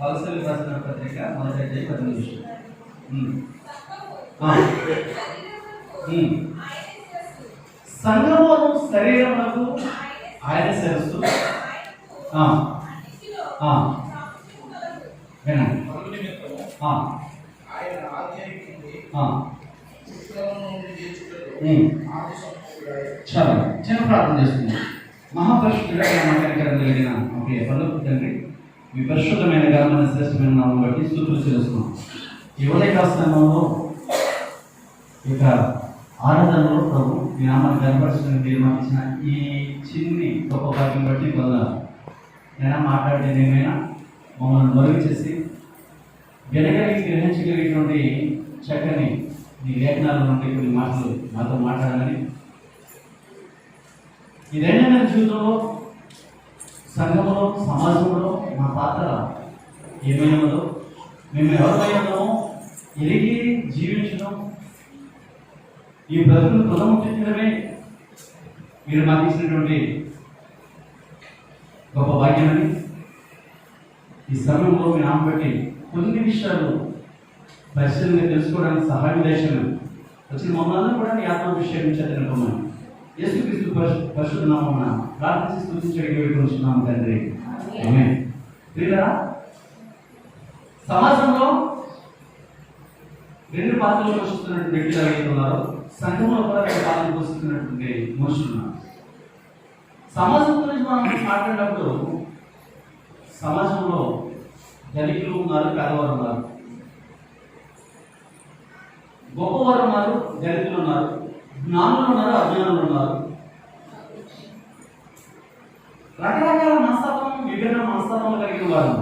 వలసలు రాసిన పత్రిక మొదటి అధ్యాయం 10 నిమిషం. సంఘమును శరీరములకు ఆయన శిరస్సు. వినండి. చాలా చిన్న ప్రార్థన చేస్తుంది. మహాపరిశుద్ధుడా నమ్మకం కలిగిన ఓకే పనులు తండ్రి, మీ పరిశుద్ధమైన గామైన శ్రేష్టమైన నామం బట్టి స్తుతులు చేస్తున్నాం. ఈ ఉదయకాల సమయంలో ఇక ఆరాధనలో ప్రభు మీ నామాన్ని కనపరచడానికి తీర్మానించిన ఈ చిన్ని గొప్ప భాగ్యం బట్టి వల్ల నేను మాట్లాడే నేమైనా మమ్మల్ని మరుగు చేసి వినగలిగి గ్రహించగలిగినటువంటి చక్కని ఈ లేఖనాల నుండి కొన్ని మాటలు నాతో మాట్లాడాలని, ఈ దైనందిన జీవితంలో సంఘంలో సమాజంలో మా పాత్ర ఏమైనదో, మేము ఎవరిపై ఉన్నామో ఎరిగి జీవించడం, ఈ బ్రతుకును పునరుద్ధరించడమే మీరు మాకు ఇచ్చినటువంటి గొప్ప భాగ్యమని ఈ సమయంలో మీ నామం బట్టి కొన్ని విషయాలు పరిశీలన తెలుసుకోవడానికి సహాయం చేశాను. వచ్చిన మమ్మల్ని కూడా నీ ఆత్మాభిషేకం చదివినమ్మని యేసుక్రీస్తు పరిశుద్ధ నామమున ప్రార్థించి స్తుతించడానికి వేడుకుంటున్నాము తండ్రి. ఆమేన్. ప్రియులారా, సమాజంలో రెండు పాత్రలు పోషిస్తున్నటువంటి వ్యక్తులు ఎవరైతే ఉన్నారో సంఘంలో కూడా రెండు పాత్రలు పోషిస్తున్నటువంటి మనుషులు ఉన్నారు. సమాజం గురించి మనం మాట్లాడినప్పుడు సమాజంలో ధనికులు ఉన్నారు, పేదవారు ఉన్నారు, గొప్పవారు ఉన్నారు, దళితులు ఉన్నారు, జ్ఞానులు ఉన్నారు, అజ్ఞానులు ఉన్నారు. రకరకాల మనస్తత్వం, విభిన్న మనస్తత్వం కలిగిన వారు.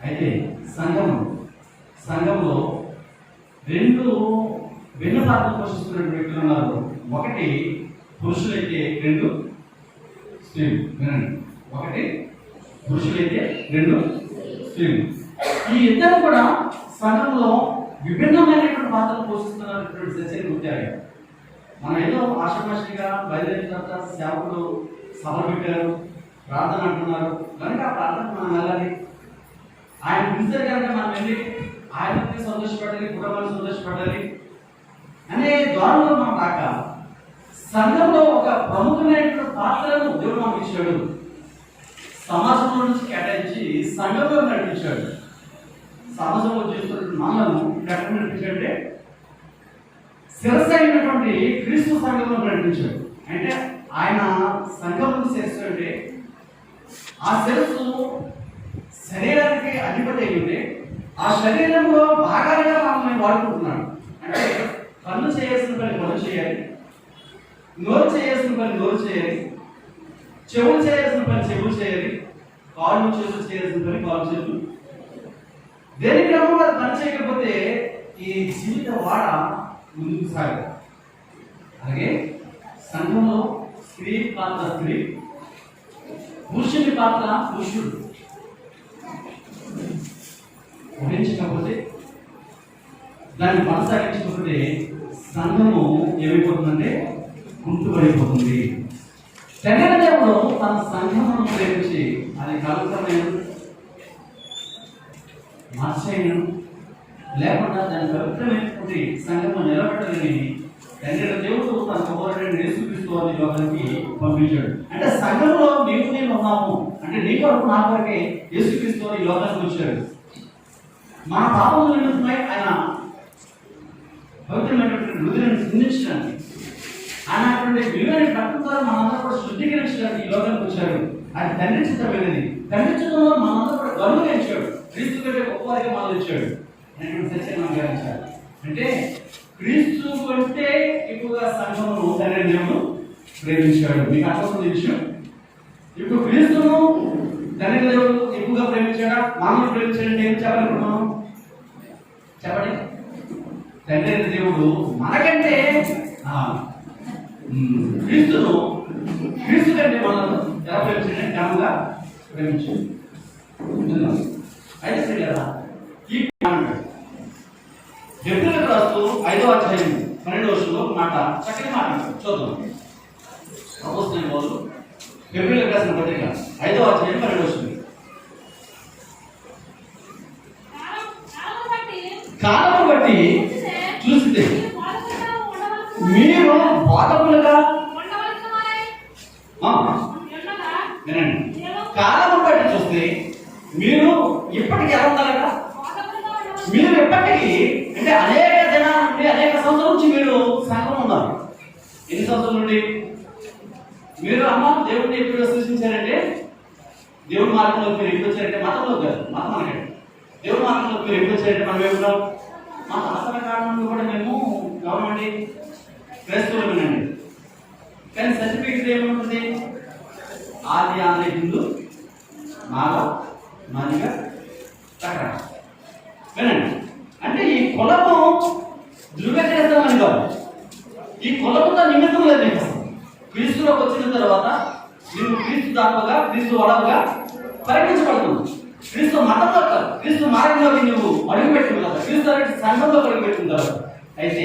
అయితే సంఘంలో రెండు భిన్న పాత్రలు పోషిస్తున్న వ్యక్తులు ఉన్నారు. ఒకటి పురుషులైతే రెండు స్త్రీలు. వినండి, ఒకటి పురుషులైతే రెండు స్త్రీలు. ఈ ఇద్దరు కూడా సంఘంలో విభిన్నమైనటువంటి పాత్రలు పోషిస్తున్నటువంటి సత్యాన్ని గుర్తారు. మనం ఏదో ఆషామాషిగా బయలుదేరిన తర్వాత సేవకుడు సభలు పెట్టారు, ప్రార్థన అంటున్నారు కనుక ఆ ప్రార్థన మనం వెళ్ళాలి, ఆయన పిలిచారు కనుక మనం వెళ్ళి ఆయనకి సంతోషపడాలి, కుటుంబాన్ని సంతోషపడాలి అనే ద్వారంలో మనం రాక సంఘంలో ఒక ప్రముఖమైనటువంటి పాత్రను దేవుడు మనకి ఇచ్చాడు. సమాజంలో నుంచి కేటాయించి సంఘంలో నడిపించాడు. సమాజంలో చేస్తున్నటువంటి మనలను ఎక్కడ నడిపించాడంటే శిరస్సు అయినటువంటి క్రీస్తు సంఘంలో నడిపించాడు. అంటే ఆయన సంఘంలో శిరస్సు అంటే ఆ శిరస్సు శరీరానికి అధిపతి అయి ఉంటే ఆ శరీరంలో భాగాలుగా మనల్ని వాడుకుంటున్నాడు. అంటే కన్ను చేయాల్సిన పని కన్ను చేయాలి, నోరు చేయాల్సిన పని నోరు చేయాలి, చెవులు చేయాల్సిన పని చెవులు చేయాలి, కాళ్ళు చేతులు చేయాల్సిన పని కాళ్ళు చేతులు. దేని క్రమంలో పని చేయకపోతే ఈ జీవిత వాడ ముందుకు సాగదు. అలాగే సంఘంలో స్త్రీ పాత్ర స్త్రీ, పురుషుని పాత్ర పురుషుడు గ్రహించకపోతే, దాన్ని కొనసాగించకపోతే సంఘము ఏమైపోతుందంటే కుంటుపడిపోతుంది. దేవుడు తన సంఘమును ప్రేమించి అది కలుగుతమైన మార్చేయను లేకుండా దాని పవిత్రమైనటువంటి సంఘము నిలబెట్టాలని దేవుడు తన కుమారుడిని యేసుక్రీస్తు వారి లోకానికి పంపించాడు. అంటే సంఘంలో నీవు నేను ఉన్నాము అంటే నీ కొరకు నా కొరకే యేసుక్రీస్తు వారి లోకానికి వచ్చాడు. మన పాపం నిమిత్తమై ఆయన పవిత్రమైనటువంటి హృదయాన్ని సిందించడానికి, ఆయన అటువంటి విలువైన రక్తం ద్వారా మనందరూ కూడా శుద్ధీకరించడానికి ఈ లోకానికి వచ్చాడు. అది తండ్రి చిత్తమైనది. తండ్రి చిత్తంలో మనందరూ కూడా గౌరవించాడు. క్రీస్తు కంటే గొప్పవారిగా మనం ఇచ్చాడు అనేటువంటి సత్యాన్ని మనం గ్రహించాలి. అంటే క్రీస్తు కంటే ఎక్కువగా సంఘమును తండ్రి దేవుడు ప్రేమించాడు. మీకు అర్థమవుతుంది విషయం. ఇప్పుడు క్రీస్తును తండ్రి దేవుడు ఎక్కువగా ప్రేమించాడా, మామూలు ప్రేమించాడంటే ఏం చెప్పాలనుకున్నాం చెప్పండి. తండ్రి దేవుడు మనకంటే క్రీస్తు కంటే మనల్ని ఎలా ప్రేమించండి, ఘనంగా ప్రేమించాడు. అయితే సరే కదా, ఈ వ్యక్తులకు రాస్తూ 5వ అధ్యాయం 12వ వచనంలో ఒక మాట, చక్కని మాట చూద్దాం. అపోస్తలుడైన పౌలు హెబ్రీయులకు రాసిన పత్రిక 5వ అధ్యాయం 12వ వచనం. కాలము బట్టి చూస్తే మీరు బోధకులుగా వినండి. కాలము బట్టి చూస్తే మీరు ఇప్పటికి ఎలా ఉన్నారట? మీరు ఇప్పటికీ అంటే అనేక దినాల నుండి, అనేక సంవత్సరాల నుంచి మీరు సంఘం ఉన్నారు. ఎన్ని సంవత్సరాల నుండి మీరు అమ్మ దేవుడిని ఎప్పుడు విశ్వసించారంటే, దేవుడి మార్గంలో మీరు ఎప్పుడు వచ్చారంటే, మతంలో కాదు, మతం అనకండి, దేవుడి మార్గంలో మీరు ఎప్పుడు వచ్చారంటే మనం ఏమున్నాం? మా తాతల కాలం నుండి కూడా మేము గవర్నమెంట్ క్రైస్తవులమేనండి. కానీ సర్టిఫికేట్ ఏముంటుంది? ఆది ఆంధ్ర హిందూ మాల మాదిగా ప్రకటన. వినండి, అంటే ఈ కులము ధృవీకరిస్తామని కాదు, ఈ కులముతో నిమిత్తం లేదు. నీకు క్రీస్తులోకి వచ్చిన తర్వాత నువ్వు క్రీస్తు దాపుగా, క్రీస్తు వడవుగా పరిగణించబడుతుంది. క్రీస్తు మతంలో కాదు, క్రీస్తు మార్గంలోకి నువ్వు అడుగుపెట్టిన తర్వాత, క్రీస్తు అనేది సంఘంలో అడుగుపెట్టిన తర్వాత. అయితే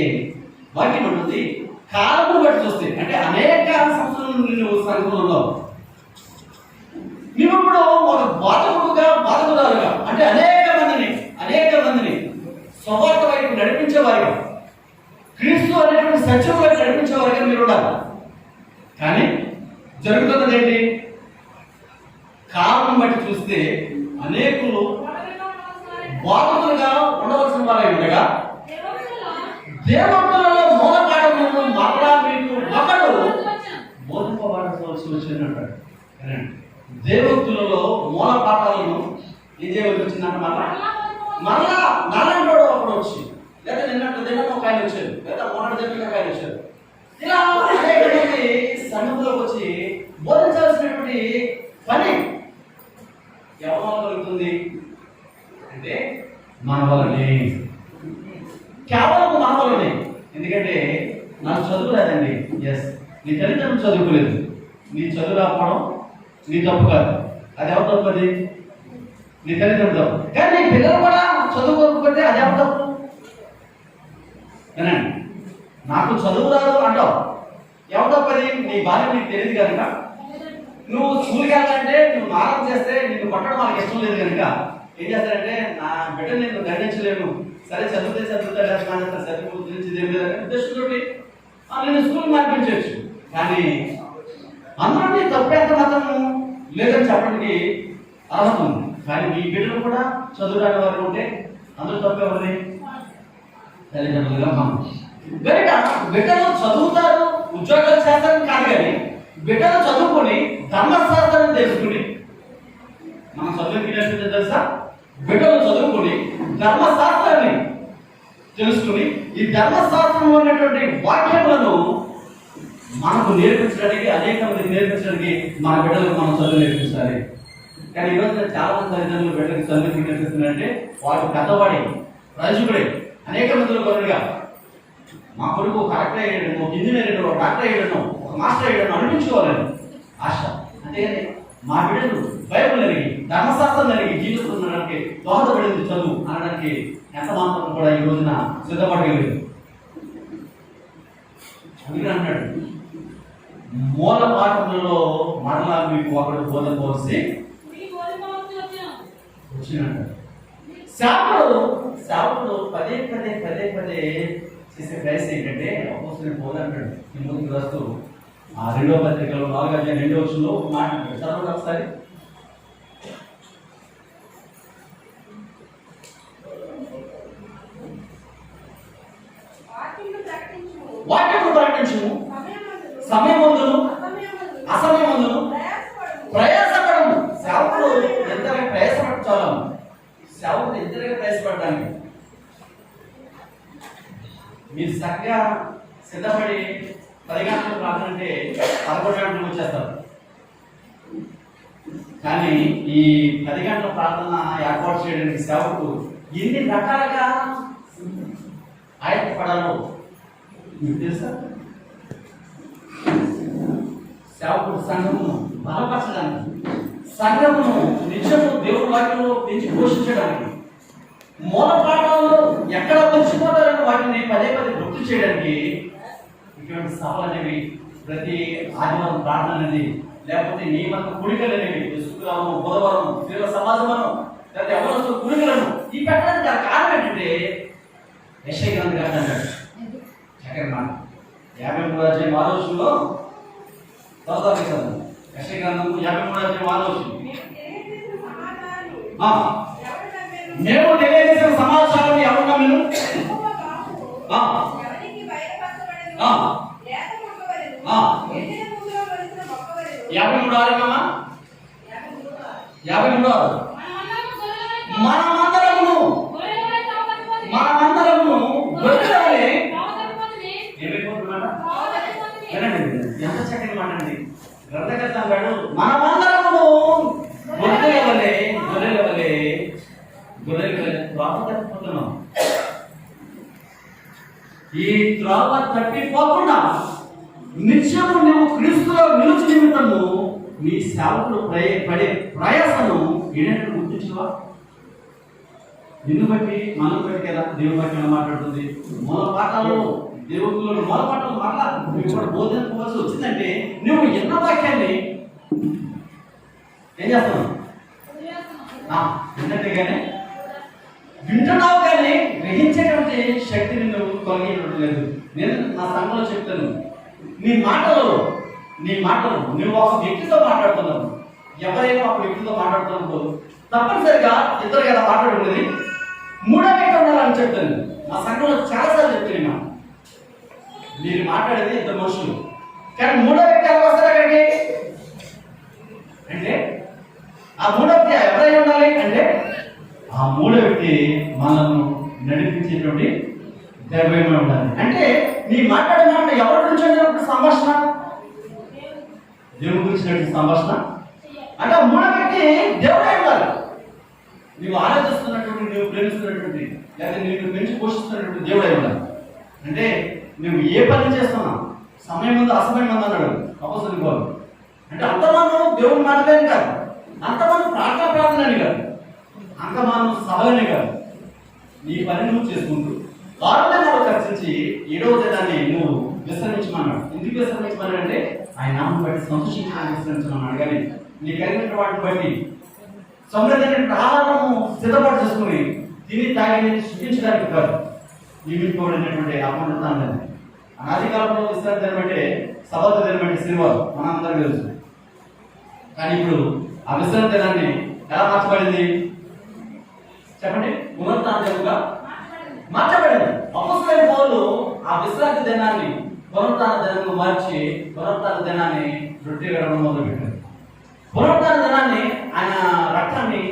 వాక్యం ఉంటుంది, కాలమును బట్టి చూస్తే అంటే అనేక సంవత్సరాల నుండి నువ్వు సంఘంలో ఉన్నావు. నువ్వు ఇప్పుడు ఒక బాధకుడుగా, బాధకురాలుగా అంటే అనేక మందిని స్వభావ వైపు నడిపించేవారుగా, క్రీస్తు అనేటువంటి సత్యం వైపు నడిపించేవారుగా మీరు ఉండాలి. కానీ జరుగుతున్నది ఏంటి? కాలం బట్టి చూస్తే అనేకులు బాధకులుగా ఉండవలసిన వారై ఉండగా, దేవతలలో మూలపాఠములను మరలా మీకు ఒకడు బోధింపబడవలసి వచ్చిందంటాడు. దేవోక్తులలో మూల పాఠాలను ఏం చేయవలసి వచ్చిందంట? మరలా నారాయణ ఒకడు వచ్చి, లేదా నిన్న ఒక ఆయన వచ్చారు, లేదా మొన్నటి దగ్గర ఒక ఆయన వచ్చారు. ఇలా అనేక మంది సంఘంలోకి వచ్చి బోధించాల్సినటువంటి పని ఎవరి వల్ల కలుగుతుంది అంటే మన వల్లనే, కేవలం మన వల్లనే. ఎందుకంటే నాకు చదువు లేదండి. ఎస్, నీ తల్లిదండ్రులు చదువుకోలేదు, నీ చదువు రాకపోవడం నీ తప్పు కాదు. అది ఎవరు తప్పు? అది నీ తల్లిదండ్రులు తప్పు. కానీ నీ పిల్లలు కూడా చదువుకోకపోతే అది ఎవరు తప్పు? వినండి, నాకు చదువు రాదు అంటావు, ఎవరు తప్పు? అది నీ భార్య నీకు తెలియదు కనుక. నువ్వు స్కూల్కి వెళ్ళాలంటే నువ్వు మారం చేస్తే నిన్ను కొట్టడం వాళ్ళకి ఇష్టం లేదు కనుక ఏం చేస్తారంటే, నా బిడ్డ నేను దండించలేను, సరే చదివితే చదువుతాడు, చదువు గురించి ఉద్దేశంతో నేను స్కూల్ మార్పించవచ్చు. కానీ అందులో నీ తప్పు ఎంత మాత్రం లేదని చెప్పడానికి అర్హత ఉంది. కానీ మీ బిడ్డలు కూడా చదువు రాని వారు ఉంటే అందులో తప్పు ఎవరిది? తల్లిదండ్రులుగా మనం. కనుక బిడ్డలు చదువుతారు, ఉద్యోగాలు చేస్తారని కాదు, కానీ బిడ్డలు చదువుకొని ధర్మశాస్త్రాన్ని తెలుసుకుని, మనం చదువుకి తెలుసా? బిడ్డలు చదువుకుని ధర్మశాస్త్రాన్ని తెలుసుకుని ఈ ధర్మశాస్త్రంలో ఉన్నటువంటి వాక్యములను మనకు నేర్పించడానికి, అనేక మందికి నేర్పించడానికి మన బిడ్డలకు మనం చదువు నేర్పించాలి. కానీ ఈరోజు చాలా మంది తల్లిదండ్రులు బిడ్డలకు చదువు నేర్పిస్తున్నారంటే వాడు పెద్దవాడే, రాజుకుడే, అనేక మందిలో కొరగా మా కొడుకు కలెక్టర్ అయ్యాడను, ఒక ఇంజనీర్ అయ్యాడు, ఒక డాక్టర్ అయ్యాడను, ఒక మాస్టర్ అయ్యాడను అనిపించుకోవాలని ఆశ. అంతేగాని మా బిడ్డలు బైబుల్ ఎరిగి, ధర్మశాస్త్రం ఎరిగి జీవిస్తుండడానికి దోహదపడింది చదువు అనడానికి ఎంత మాత్రం కూడా ఈ రోజున సిద్ధపడలేదు. అందుకని అన్నాడు, మూల పాఠములలో మరలా మీకు ఒకడు బోధకోసి వచ్చినట్టు. సేవకుడు పదే చేసే ప్రయత్నం ఏంటంటే, అపోస్తలుడైన పౌలు అంటాడు తిమోతికి రాస్తూ 2వ పత్రికలో 4వ అధ్యాయం 2వ వచనంలో మాట అంటాడు. చదవండి ఒకసారి. వాక్యము ప్రకటించుము, సమయమందును అసమయమందును ప్రయాసపడము. సేవకుడు ఎంతగా ప్రయాసపడాలి? సేవకుడు ఎంతగా ప్రయాసపడడానికి మీరు చక్కగా సిద్ధపడి 10 గంటలకు ప్రార్థన అంటే 11 గంటలకు వచ్చేస్తారు. కానీ ఈ 10 గంటల ప్రార్థన ఏర్పాటు చేయడానికి సేవకుడు ఎన్ని రకాలుగా ఆయత్తపడాలో మీకు తెలుసా? సేవకుడు సంఘమును బలపరచడానికి, సంఘమును నిత్యము దేవుడి వాక్యంలో పెంచి పోషించడానికి, మూల పాఠాలు ఎక్కడ వచ్చిపోతారని వాటిని పదే పదే గుర్తు చేయడానికి ఇటువంటి సభలు అనేవి, ప్రతి ఆదివారం ప్రార్థన అనేది, లేకపోతే నియమిత కుడికలు అనేవి, శుక్రవారం, బుధవారం స్త్రీల సమాజమనం, లేకపోతే ఎవరు కుడికలను ఈ పెట్టడానికి గల కారణం ఏంటంటే యెషయా గ్రంథం అంటాడు చక్కని మాట 53వ అధ్యాయం 6వ వచనంలో యెషయా గ్రంథం 53వ అధ్యాయం 6వ వచనం, మేము తెలియజేసిన సమాచారం ఎవరు నమ్మిను? 53 మనమందరము గొర్రెలవలే ఎంత చక్కని మాట అండి. గ్రంథకర్త అంటాడు మనమందరము గొర్రెలవలే త్రోవ తప్పిపోతున్నాం. ఈ త్రోవ తప్పిపోకుండా నిత్యము నువ్వు క్రీస్తులో నిలుచు నిమిత్తము నీ సేవకులు పడే ప్రయాసను ఏంటంటే గుర్తించవా? నిన్ను బట్టి మనం బట్టి కదా దేవుని బట్టి ఎలా మాట్లాడుతుంది. మూల పాఠాలు దేవుళ్ళు మూల పాఠాలు మాట్లాడుతుంది. మీకు కూడా బోధన పోవాల్సి వచ్చిందంటే నువ్వు ఎన్న వాక్యాన్ని ఏం చేస్తున్నావు? విన్నట్టుగానే వింటున్నావు, కానీ గ్రహించేటువంటి శక్తిని నువ్వు కలిగినట్లేదు. నేను నా సంఘంలో చెప్తాను, నీ మాటలు నువ్వు ఒక వ్యక్తితో మాట్లాడుతున్నావు. ఎవరైనా ఒక వ్యక్తితో మాట్లాడుతున్నప్పుడు తప్పనిసరిగా ఇద్దరు కదా మాట్లాడుకునేది, మూడో వ్యక్తి ఉండాలని చెప్తాను. మా సంఘంలో చాలాసార్లు చెప్తాను, మీరు మాట్లాడేది ఇద్దరు మనుషులు, కానీ మూడో వ్యక్తి ఎలా వస్తారు అక్కడికి అంటే ఆ మూడో వ్యక్తి ఎవరైనా ఉండాలి అంటే ఆ మూడో వ్యక్తి మనల్ని నడిపించేటువంటి దైవమే ఉండాలి. అంటే నీ మాట్లాడిన ఎవరి గురించి వచ్చినప్పుడు సంభాషణ, దేవుని గురించి సంభాషణ అంటే ఆ మూడో వ్యక్తి దేవుడే ఉండాలి. నువ్వు ఆలోచిస్తున్నటువంటి, నువ్వు ప్రేమిస్తున్నటువంటి, లేదా నువ్వు పెంచి పోషిస్తున్నటువంటి దేవుడే ఉండాలి. అంటే నువ్వు ఏ పని చేస్తున్నావు, సమయం ముందు అసమయం ముందు అన్నాడు అపోస్తలుడు పౌలు. అంటే అంతమానం దేవుని మాటలేని కాదు, అంతమానం ప్రార్థన అని కాదు, అంతమానం సభలని కాదు, నీ పని నువ్వు చేసుకుంటూ 6వ దినాలు చర్చించి 7వ దినాన్ని నువ్వు విశ్రమించమన్నాడు. ఎందుకు విశ్రమించమన్నాడు అంటే ఆయన నామం బట్టి సంతోషించడానికి విశ్రమించమన్నాడు. కానీ నీ కలిగిన వాటిని బట్టి సమృద్ధి ఆహారము సిద్ధపాటు చేసుకుని తిని తాగి సృష్టించడానికి కాదు, నియమించుకోబడినటువంటి అపన్నతాన్ని. అనాది కాలంలో విశ్రాంతి దినం అంటే సబత్ దినం అంటే శనివారం మనందరం తెలుసు. కానీ ఇప్పుడు ఆ విశ్రాంతి దినాన్ని ఎలా మార్చబడింది చెప్పండి? పునరుత్థాన దినంగా మార్చబడింది. అపోస్తలుడైన పౌలు ఆ విశ్రాంతి దినాన్ని పునరుత్థాన దినంగా మార్చి పునరుత్థాన దినాన్ని రొట్టె వేయడం మొదలుపెట్టారు. పునరుత్థాన దినాన్ని ఆయన రక్తాన్ని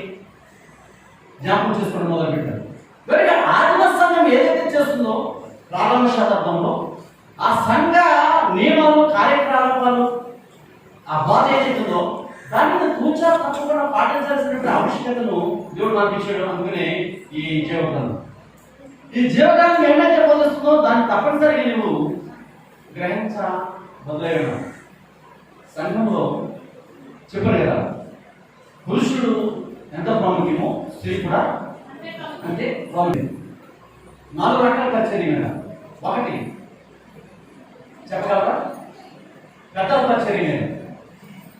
జ్ఞాపకం చేసుకోవడం మొదలుపెట్టారు. కనుక ఆదిమ సంఘం ఏదైతే చేస్తుందో ప్రారంభ శతాబ్దంలో ఆ సంఘ నియమాలు, కార్యకలాపాలు, ఆ బాధ ఏదైతుందో దాన్ని తూచా తప్పకుండా పాటించాల్సినటువంటి ఆవశ్యకతను దేవుడు నాకు ఇచ్చాడు. అందుకనే ఈ జీవకాలం, ఈ జీవకాలం ఏమైతే బోధిస్తుందో దాన్ని తప్పనిసరిగా నువ్వు గ్రహించ మొదలయ్యాడు. సంఘంలో చెప్పారు కదా, పురుషుడు ఎంత ప్రాముఖ్యమో స్త్రీ కూడా అంటే ప్రాముఖ్యం. 4 రకాల పరిచర్య మీద. 1 చెప్పగలరా? పెద్దల పరిచర్య మీద.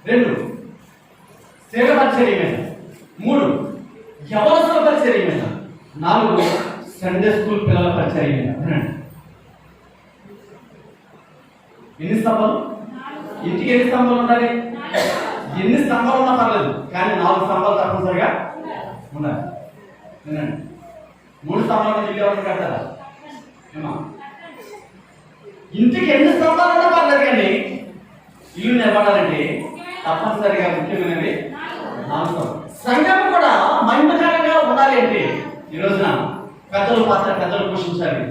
2 స్త్రీల పరిచర్య మీద. 3 యవనస్తుల పరిచర్య మీద. 4 సండే స్కూల్ పిల్లల పరిచర్య మీద. ఎన్ని స్తంభాలు? ఇంటికి ఎన్ని స్తంభాలు ఉండాలి? ఎన్ని స్తంభాలు ఉన్నా పర్లేదు, కానీ 4 స్తంభాలు తప్పనిసరిగా ఉండాలి. 3 స్తంభాలు ఇల్లు ఎవరు కడతారా? ఇంటికి ఎన్ని స్తంభాలు ఉన్నా పర్లేదు, కానీ ఇల్లు నిలబడాలంటే తప్పనిసరిగా ముఖ్యమైనవి 4 స్తంభాలు. సంఘం కూడా మహిమకరంగా ఉండాలి అంటే ఈ రోజున పెద్దల పాత్ర పెద్దలు పోషించాలి.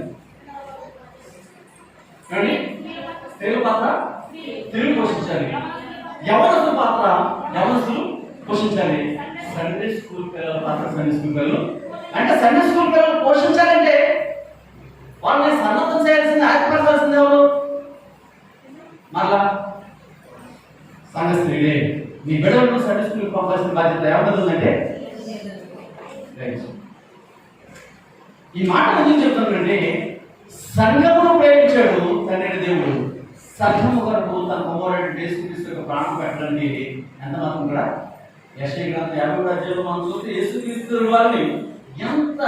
తెలుగు పాత్ర తెలుగు పోషించాలి. యవనస్తుల పాత్ర యవనస్తులు పోషించాలి. సండే స్కూల్ పిల్లల పాత్ర సండే స్కూల్ పిల్లలు అంటే సండే స్కూల్ పిల్లలు పోషించాలంటే వాళ్ళని సన్నద్ధం చేయాల్సింది, ఆత్మపరచాల్సింది ఎవరు? మళ్ళా సంఘ స్త్రీలే. నీ బిడ్డలను సండే స్కూల్కి పంపాల్సిన బాధ్యత ఏమంటుందంటే ఈ మాట ఎందుకు చెప్తున్నానంటే సంఘమును ప్రేమించాడు తండ్రి దేవుడు. సంఘము కొరకు తన కుమారుడు యేసుక్రీస్తు యొక్క ప్రాణం పెట్టడానికి ఎంత మాత్రం కూడా యెషయా గ్రంథం 50వ అధ్యాయంలో మనం చూస్తే యేసుక్రీస్తు వారిని ఎంత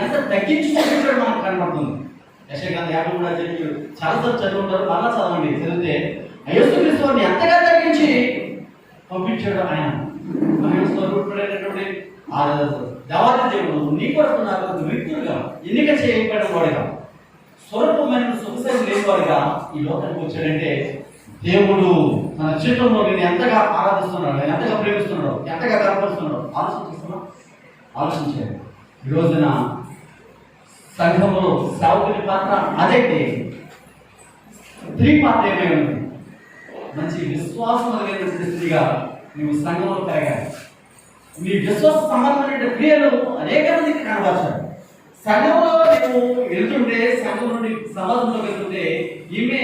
ఎంత తగ్గించి చూపించాడు మనకు కనబడుతుంది. యెషయా గ్రంథం 53వ అధ్యాయం చాలాసార్లు చదువుకుంటారు, మళ్ళా చదవండి. చదివితే యేసుక్రీస్తు వారిని ఎంతగా తగ్గించి పంపించాడు ఆయన. ఆయన స్వరూపుడైనటువంటి ఆ దేవాది దేవుడు నీ కొరకు నా కొరకు వ్యక్తులుగా ఎన్నిక చేయబడిన వాడుగా స్వరూపమైన సుఖశైలి లేనివాడుగా ఈ లోకానికి వచ్చాడంటే దేవుడు తన జీవితంలో నేను ఎంతగా ఆరాధిస్తున్నాడు, ఎంతగా ప్రేమిస్తున్నాడు, ఎంతగా గర్వపరుస్తున్నాడు ఆలోచించాడు. ఈ రోజున సంఘంలో సేవకుని పాత్ర అదైతే స్త్రీ పాత్ర ఏమై ఉంది. మంచి విశ్వాసం కలిగినటువంటి స్త్రీగా నువ్వు సంఘంలో పెరగాలి. మీ విశ్వాస సంబంధమైన క్రియలు అనేక మందికి కనబరచాలి. సంఘంలో నువ్వు వెళ్తుంటే, సంఘం నుండి సమాజంలో వెళ్తుంటే ఈమె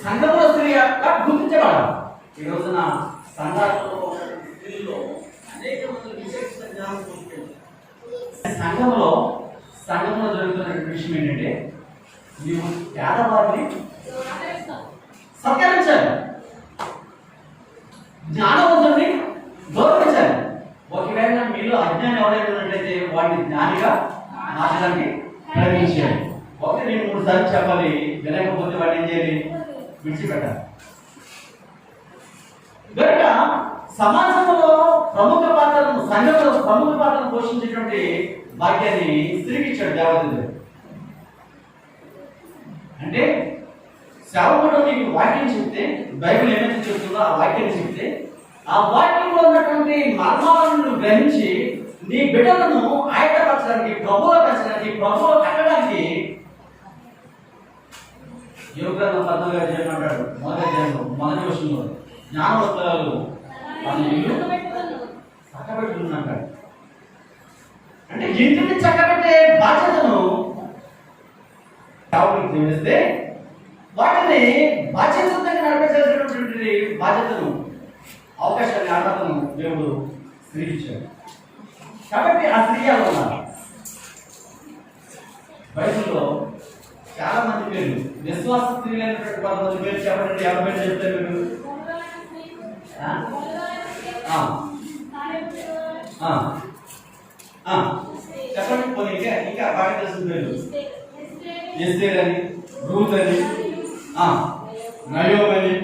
సంఘంలో స్త్రీగా గుర్తించబడాలి. ఈ రోజున సంఘాలలో అనేక మంది సంఘంలో జరుగుతున్నటువంటి విషయం ఏంటంటే నీవు పేదవారిని సత్కరించాలి, జ్ఞానవంతుడిని గౌరవించాలి. ఒకవేళ మీలో అజ్ఞానం ఎవరైనా ఉన్నట్లయితే వాడిని జ్ఞానిగా మార్చడానికి ప్రయత్నించాలి. 1-2-3 సార్లు చెప్పాలి, వినకపోతే వాడిని ఏం చేయాలి? విడిచిపెట్టాలి. కనుక సమాజంలో ప్రముఖ పాత్రను, సంఘంలో ప్రముఖ పాత్రను పోషించేటువంటి భాగ్యాన్ని స్త్రీకి ఇచ్చాడు దేవదేవుడు. అంటే సేవకుడు నీకు వాక్యం చెప్తే, బైబిల్ ఏమైతే చెప్తుందో ఆ వాక్యాన్ని చెప్తే, ఆ వాక్యంలో ఉన్నటువంటి మర్మాలను గ్రహించి నీ బిడ్డలను ఆయతపరచడానికి, ప్రభువులో పెంచడానికి, ప్రభువులో కట్టడానికి యోగగ్రంథం 14వ అధ్యాయం అంటాడు. మొదటి విషయంలో జ్ఞానవంతురాలు తన ఇల్లు చక్కబెట్టుకుంటున్నాడు. అంటే ఇంటిని చక్కబెట్టే బాధ్యతను సేవకులకు తెలిస్తే వాటిని బాధ్యతగా నడిపించాల్సినటువంటి బాధ్యతను, అవకాశాన్ని, అర్హతను దేవుడు స్త్రీ ఇచ్చాడు. కాబట్టి ఆ స్త్రీ అలా ఉన్నారు. బైబిల్లో చాలా మంది పేర్లు, విశ్వాస స్త్రీలైనటువంటి 10 పేరు చెప్పండి. 50 పేరు చెప్తారు మీరు. చెప్పండి. కొన్ని ఇంకా బాగా తెలిసిన పేర్లు ఎస్తేర్ అని, రూత్ అని, నయోమి అని,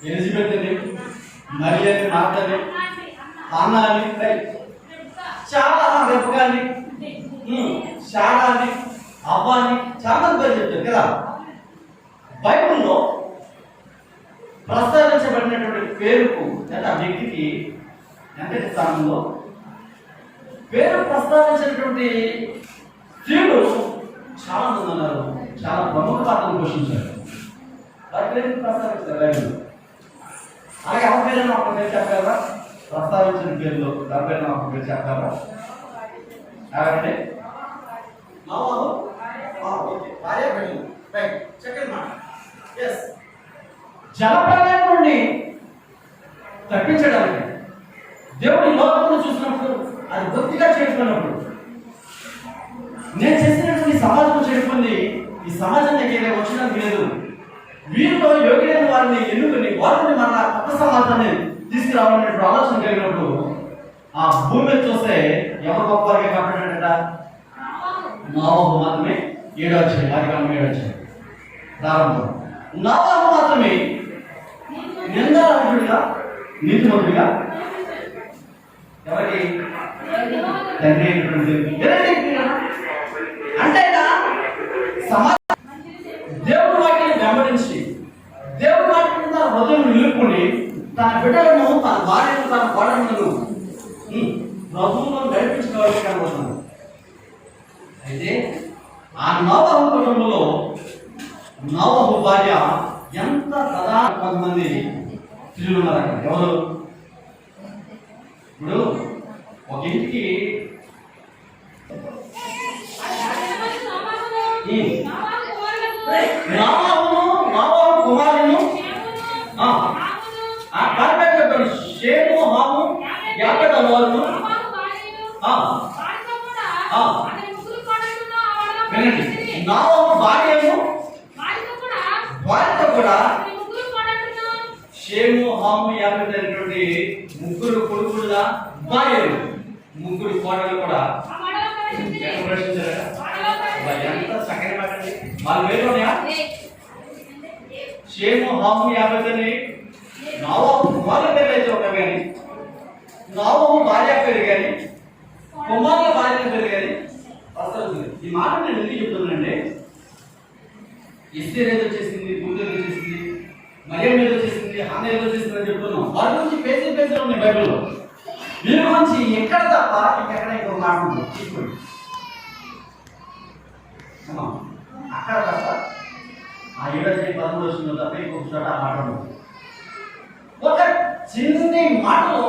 ఎలిజబెత్ అని, మరి అని, మార్త అని, అన్నా అని, చాలా రెబ్బకా అని, షారా అని, అవ్వ అని చాలా మంది పేరు చెప్తారు కదా. బైబిల్లో ప్రస్తావించబడినటువంటి పేరుకు అంటే ఆ వ్యక్తికి ఎంత స్థానంలో పేరు ప్రస్తావించినటువంటి స్త్రీలు చాలా మంది ఉన్నారు. చాలా ప్రముఖ పాత్రను పోషించారు. వారి పేరు ప్రస్తావించారు బైబిల్లో. అలాగే ఎవరి పేరైనా ఒక పేరు చెప్పగలరా? ప్రస్తావించిన పేరులో ఎవరి పేరైనా ఒక పేరు చెప్పగలరా? ఎవరంటే జలప్రలయం నుండి తప్పించడానికి దేవుడి లోకమును చూసినప్పుడు, అది బొత్తిగా చేరుకున్నప్పుడు, నేను చేసినటువంటి సమాజం చెడిపోయింది, ఈ సమాజం దగ్గర వచ్చడానికి లేదు, వీరిలో యోగ్యులైన వారిని ఎన్నుకొని వారిని మన కొత్త సమాజాన్ని తీసుకురావాలనే ఆలోచన కలిగినప్పుడు ఆ భూమి మీద చూస్తే ఎవరు గొప్పవారిగా కనపడ్డాడట? నోవహు మాత్రమే. 7వ అధ్యాయం, ఆదికాండం 7వ అధ్యాయం ప్రారంభం. నోవహు మాత్రమే నిందారహితుడిగా, నీతిమంతుడిగా, ఎవరికి? తండ్రి అయినటువంటి అంటే దేవుడి వాక్యాన్ని వెంబడించి, దేవుడి వాక్యం తన హృదయం నిలుపుకొని, తన బిడ్డలను, తన భార్యను, తన కోడలను ప్రభువులో నడిపించుకోవాలని కనబడుతున్నాడు. అయితే ఆ నోవహు కుటుంబంలో నోవహు భార్య ఎంత ప్రధాన 10 మంది స్త్రీలు ఉన్నారు అక్కడ. ఎవరు? ఇప్పుడు ఒక ఇంటికి నోవహు కుమారులను షేము, హాము, యాపెతు వారును భార్యలు ముగ్గురు కోడలు కూడా ఎక్కడ ప్రవేశించారట? ఎంత చక్కని మాట అండి. వాళ్ళు పేర్లు ఉన్నాయా? షేము, హాము, యాబేతుని, నోవహు వాళ్ళ పేర్లు అయితే ఒక కానీ, నోవహు భార్య పేరు కానీ, కుమారుల భార్య పేరు కానీ అసలు ఈ మాట నేను ఎందుకు చెప్తున్నానంటే, ఎస్తేర్ ఏదో చేసింది, రూత్ ఏదో చేసింది, మరియం ఏదో చేసింది, హన్న ఏదో చేసింది అని చెప్తున్నాం. వాళ్ళ గురించి పేజీలు ఉన్నాయి బైబిల్లో. వీళ్ళ గురించి ఎక్కడ తప్ప ఇంకెక్కడ ఇంకొక మాట ఉంది తీసుకోండి. అక్కడ తప్ప ఆ 7:13 తప్ప ఇంకొక చోట ఆ మాట ఉంది. ఒక చిన్ని మాటలో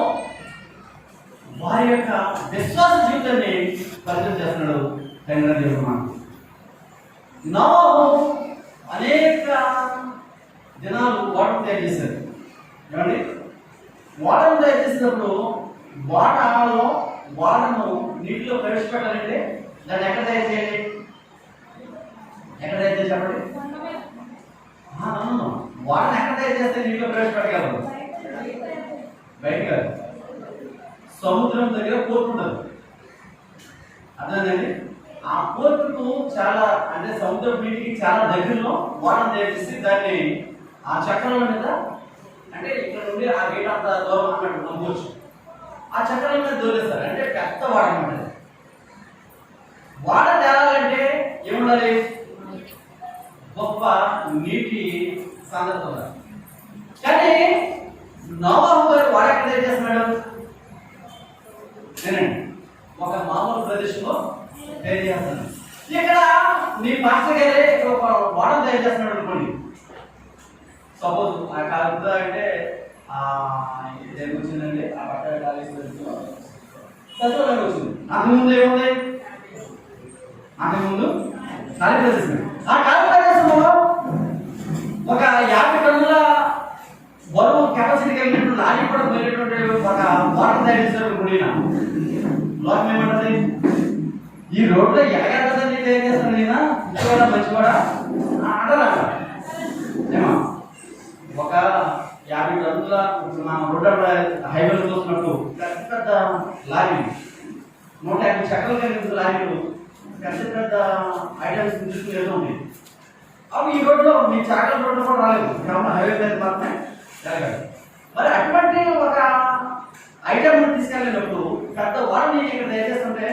వారి యొక్క విశ్వాస జీవితాన్ని పరిచయం చేస్తున్నాడు తండ్రి దేవుడు. మాట నోవహు అనేక దినాలు వాటను తయారు చేశారు. ఏమండి, వాటను తయారు చేసినప్పుడు వాటను నీటిలో ప్రవేశపెట్టాలంటే దాన్ని ఎక్కడ తయారు చేయాలి? ఎక్కడ తయారు చేసి చెప్పండి. వాటను ఎక్కడ తయారు చేస్తే నీటిలో ప్రవేశపెట్టగలరు? బయట కాదు, సముద్రం దగ్గర పోర్టు ఉంటుంది. అర్థమైందండి? ఆ పోర్టుకు చాలా అంటే సముద్రం నీటికి చాలా దగ్గరలో వాటను తయారు చేసి దాన్ని ఆ చక్రాల మీద, అంటే ఇక్కడ నుండి ఆ గేట్ అంత దూరం అన్నట్టు నమ్మవచ్చు, ఆ చక్రాల మీద దూరేస్తారు. అంటే పెద్ద వాడ అన్నమాట. వాడ తేలాలంటే ఏముండాలి? గొప్ప నీటి సాంద్రత ఉండాలి. కానీ నోవహు గారు వాడ ఎక్కడ తయారు చేస్తున్నాడు? నేనండి ఒక మామూలు ప్రదేశంలో తయారు చేస్తున్నాడు. ఇక్కడ నీ పాస్టర్ గారే ఒక వాడను తయారు చేస్తున్నాడు అనుకోండి. సపోజ్ ఆ కాదు అంటే ఏమి వచ్చిందండి, ఆ బట్ట కాలేజీ చదువులోకి వచ్చింది. అంతకుముందు ఏముంది? అంతకుముందు ఖాళీ ప్రదేశం. ఆ ఖాళీ ప్రదేశంలో ఒక 50 టన్నుల బరువు కెపాసిటీ కలిగినటువంటి లారీ కూడా పోయినటువంటి ఒక వాటర్ తయారు చేసిన గుడిన లోకం ఏమంటది? ఈ రోడ్లో ఎలాగంటదని తయారు చేస్తాను నేను పిచ్చివాడా మంచివాడా అంటారా? ఏమో ఒక 50 టన్నుల మనం రోడ్డు హైవేలో చూసినట్టు పెద్ద పెద్ద లారీ 150 చక్రాలు కలిగిన లారీలు పెద్ద పెద్ద ఐటమ్స్ తీసుకునేది ఉంది. అవి ఈ రోడ్లో మీ చాకల రోడ్డు కూడా రాలేదు, కేవలం హైవే మీద మాత్రమే జరగాలి. మరి అటువంటి ఒక ఐటమ్ తీసుకెళ్ళినప్పుడు పెద్ద వాటర్ నేను ఇక్కడ తయారు చేస్తుంటే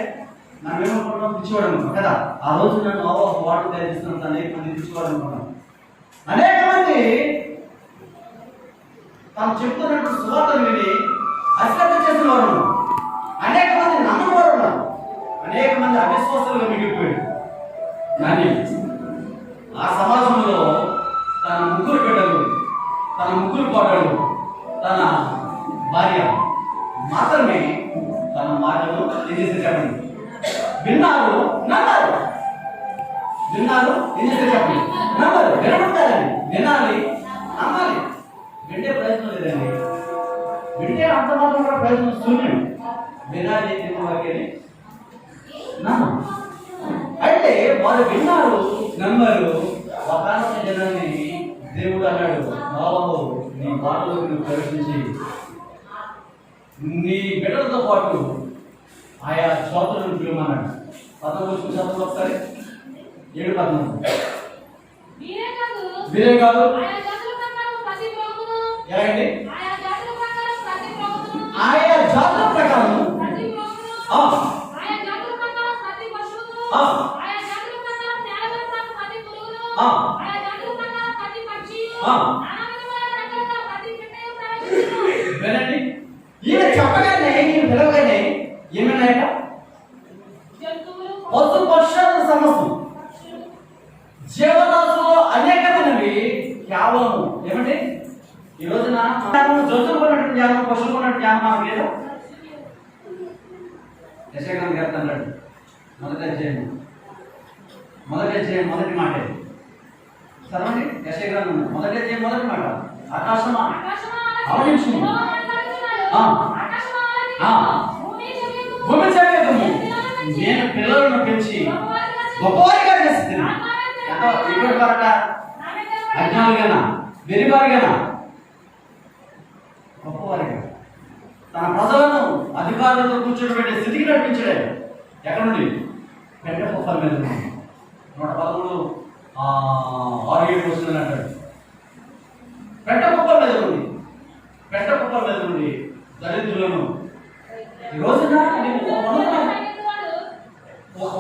మనం ఏమనుకుంటాం? పిచ్చివాడు అనుకుంటాం కదా. ఆ రోజు నేను వాటర్ తయారు చేస్తున్నాను, అనేక మంది పిచ్చివాడు అనుకుంటాం. అనేక మంది తాము చెప్తున్నటువంటి సువార్తను విని అశ్రద్ధ చేసిన వారు ఉన్నారు. అనేక మంది నమ్మని వారు ఉన్నారు. అనేక మంది అవిశ్వాసాలుగా మిగిలిపోయారు. కానీ ఆ సమాజంలో తన ముగ్గురు బిడ్డలు, తన ముగ్గురు కోడలు, తన భార్య మాత్రమే తన మాటలు చెప్పండి విన్నారు, నమ్మారు. విన్నారు, చెప్పండి నమ్మారు. వినబడతారండి, వినాలి, నమ్మాలి. వింటే ప్రయత్నం లేదండి. వింటే అంత మాత్రం కూడా ప్రయత్నం శూన్యం. వినాలి వాక్యాన్ని నమ్మాలి. అయితే వారు విన్నారు, నమ్మారు. ఒకనొక జనాన్ని దేవుడు అన్నాడు, నోవహు నీ బాటలోకి నువ్వు ప్రవేశించి నీ బిడ్డలతో పాటు ఆయా చోతులను పిలువమన్నాడు. 19 శాతం ఒకసారి 7:13. వీరే కాదు ఏమండి? ఆయా జాతుల ప్రకారం వినండి, ఈయన చెప్పగానే ఈయన పిలవగానే ఏమన్నాయట? పశు పక్షుల సమస్తం జీవరాశులు అనేకమైనవి కేవలం ఏమంటే ఈ రోజున జంతువులు కొన్నట్టు జ్ఞానం, పశువులు కొన్నట్టు జ్ఞానం మనకు లేదా? యెషయా గారు అన్నాడు మొదటి అధ్యాయం మొదటి మాట చదవండి. యెషయా గారు మొదటి అధ్యాయం మొదటి మాట, ఆకాశమా ఆవరించుము, భూమి చదివేదము, నేను పిల్లలను పెంచి గొప్పవారిగా చేస్తాను. ఇటువంటి వారట అజ్ఞానులుగానా, వెరివారిగానా? గొప్పవారిగా తన ప్రజలను అధికారులతో కూర్చోబెట్టే స్థితికి నడిపించాడు. ఎక్కడ నుండి? పెంట కుప్పల మీద నుండి. 113 6-7 వస్తుంది అంటాడు. పెంట కుప్పల మీద నుండి, పెంట కుప్పల మీద నుండి దరిద్రులను ఈ రోజున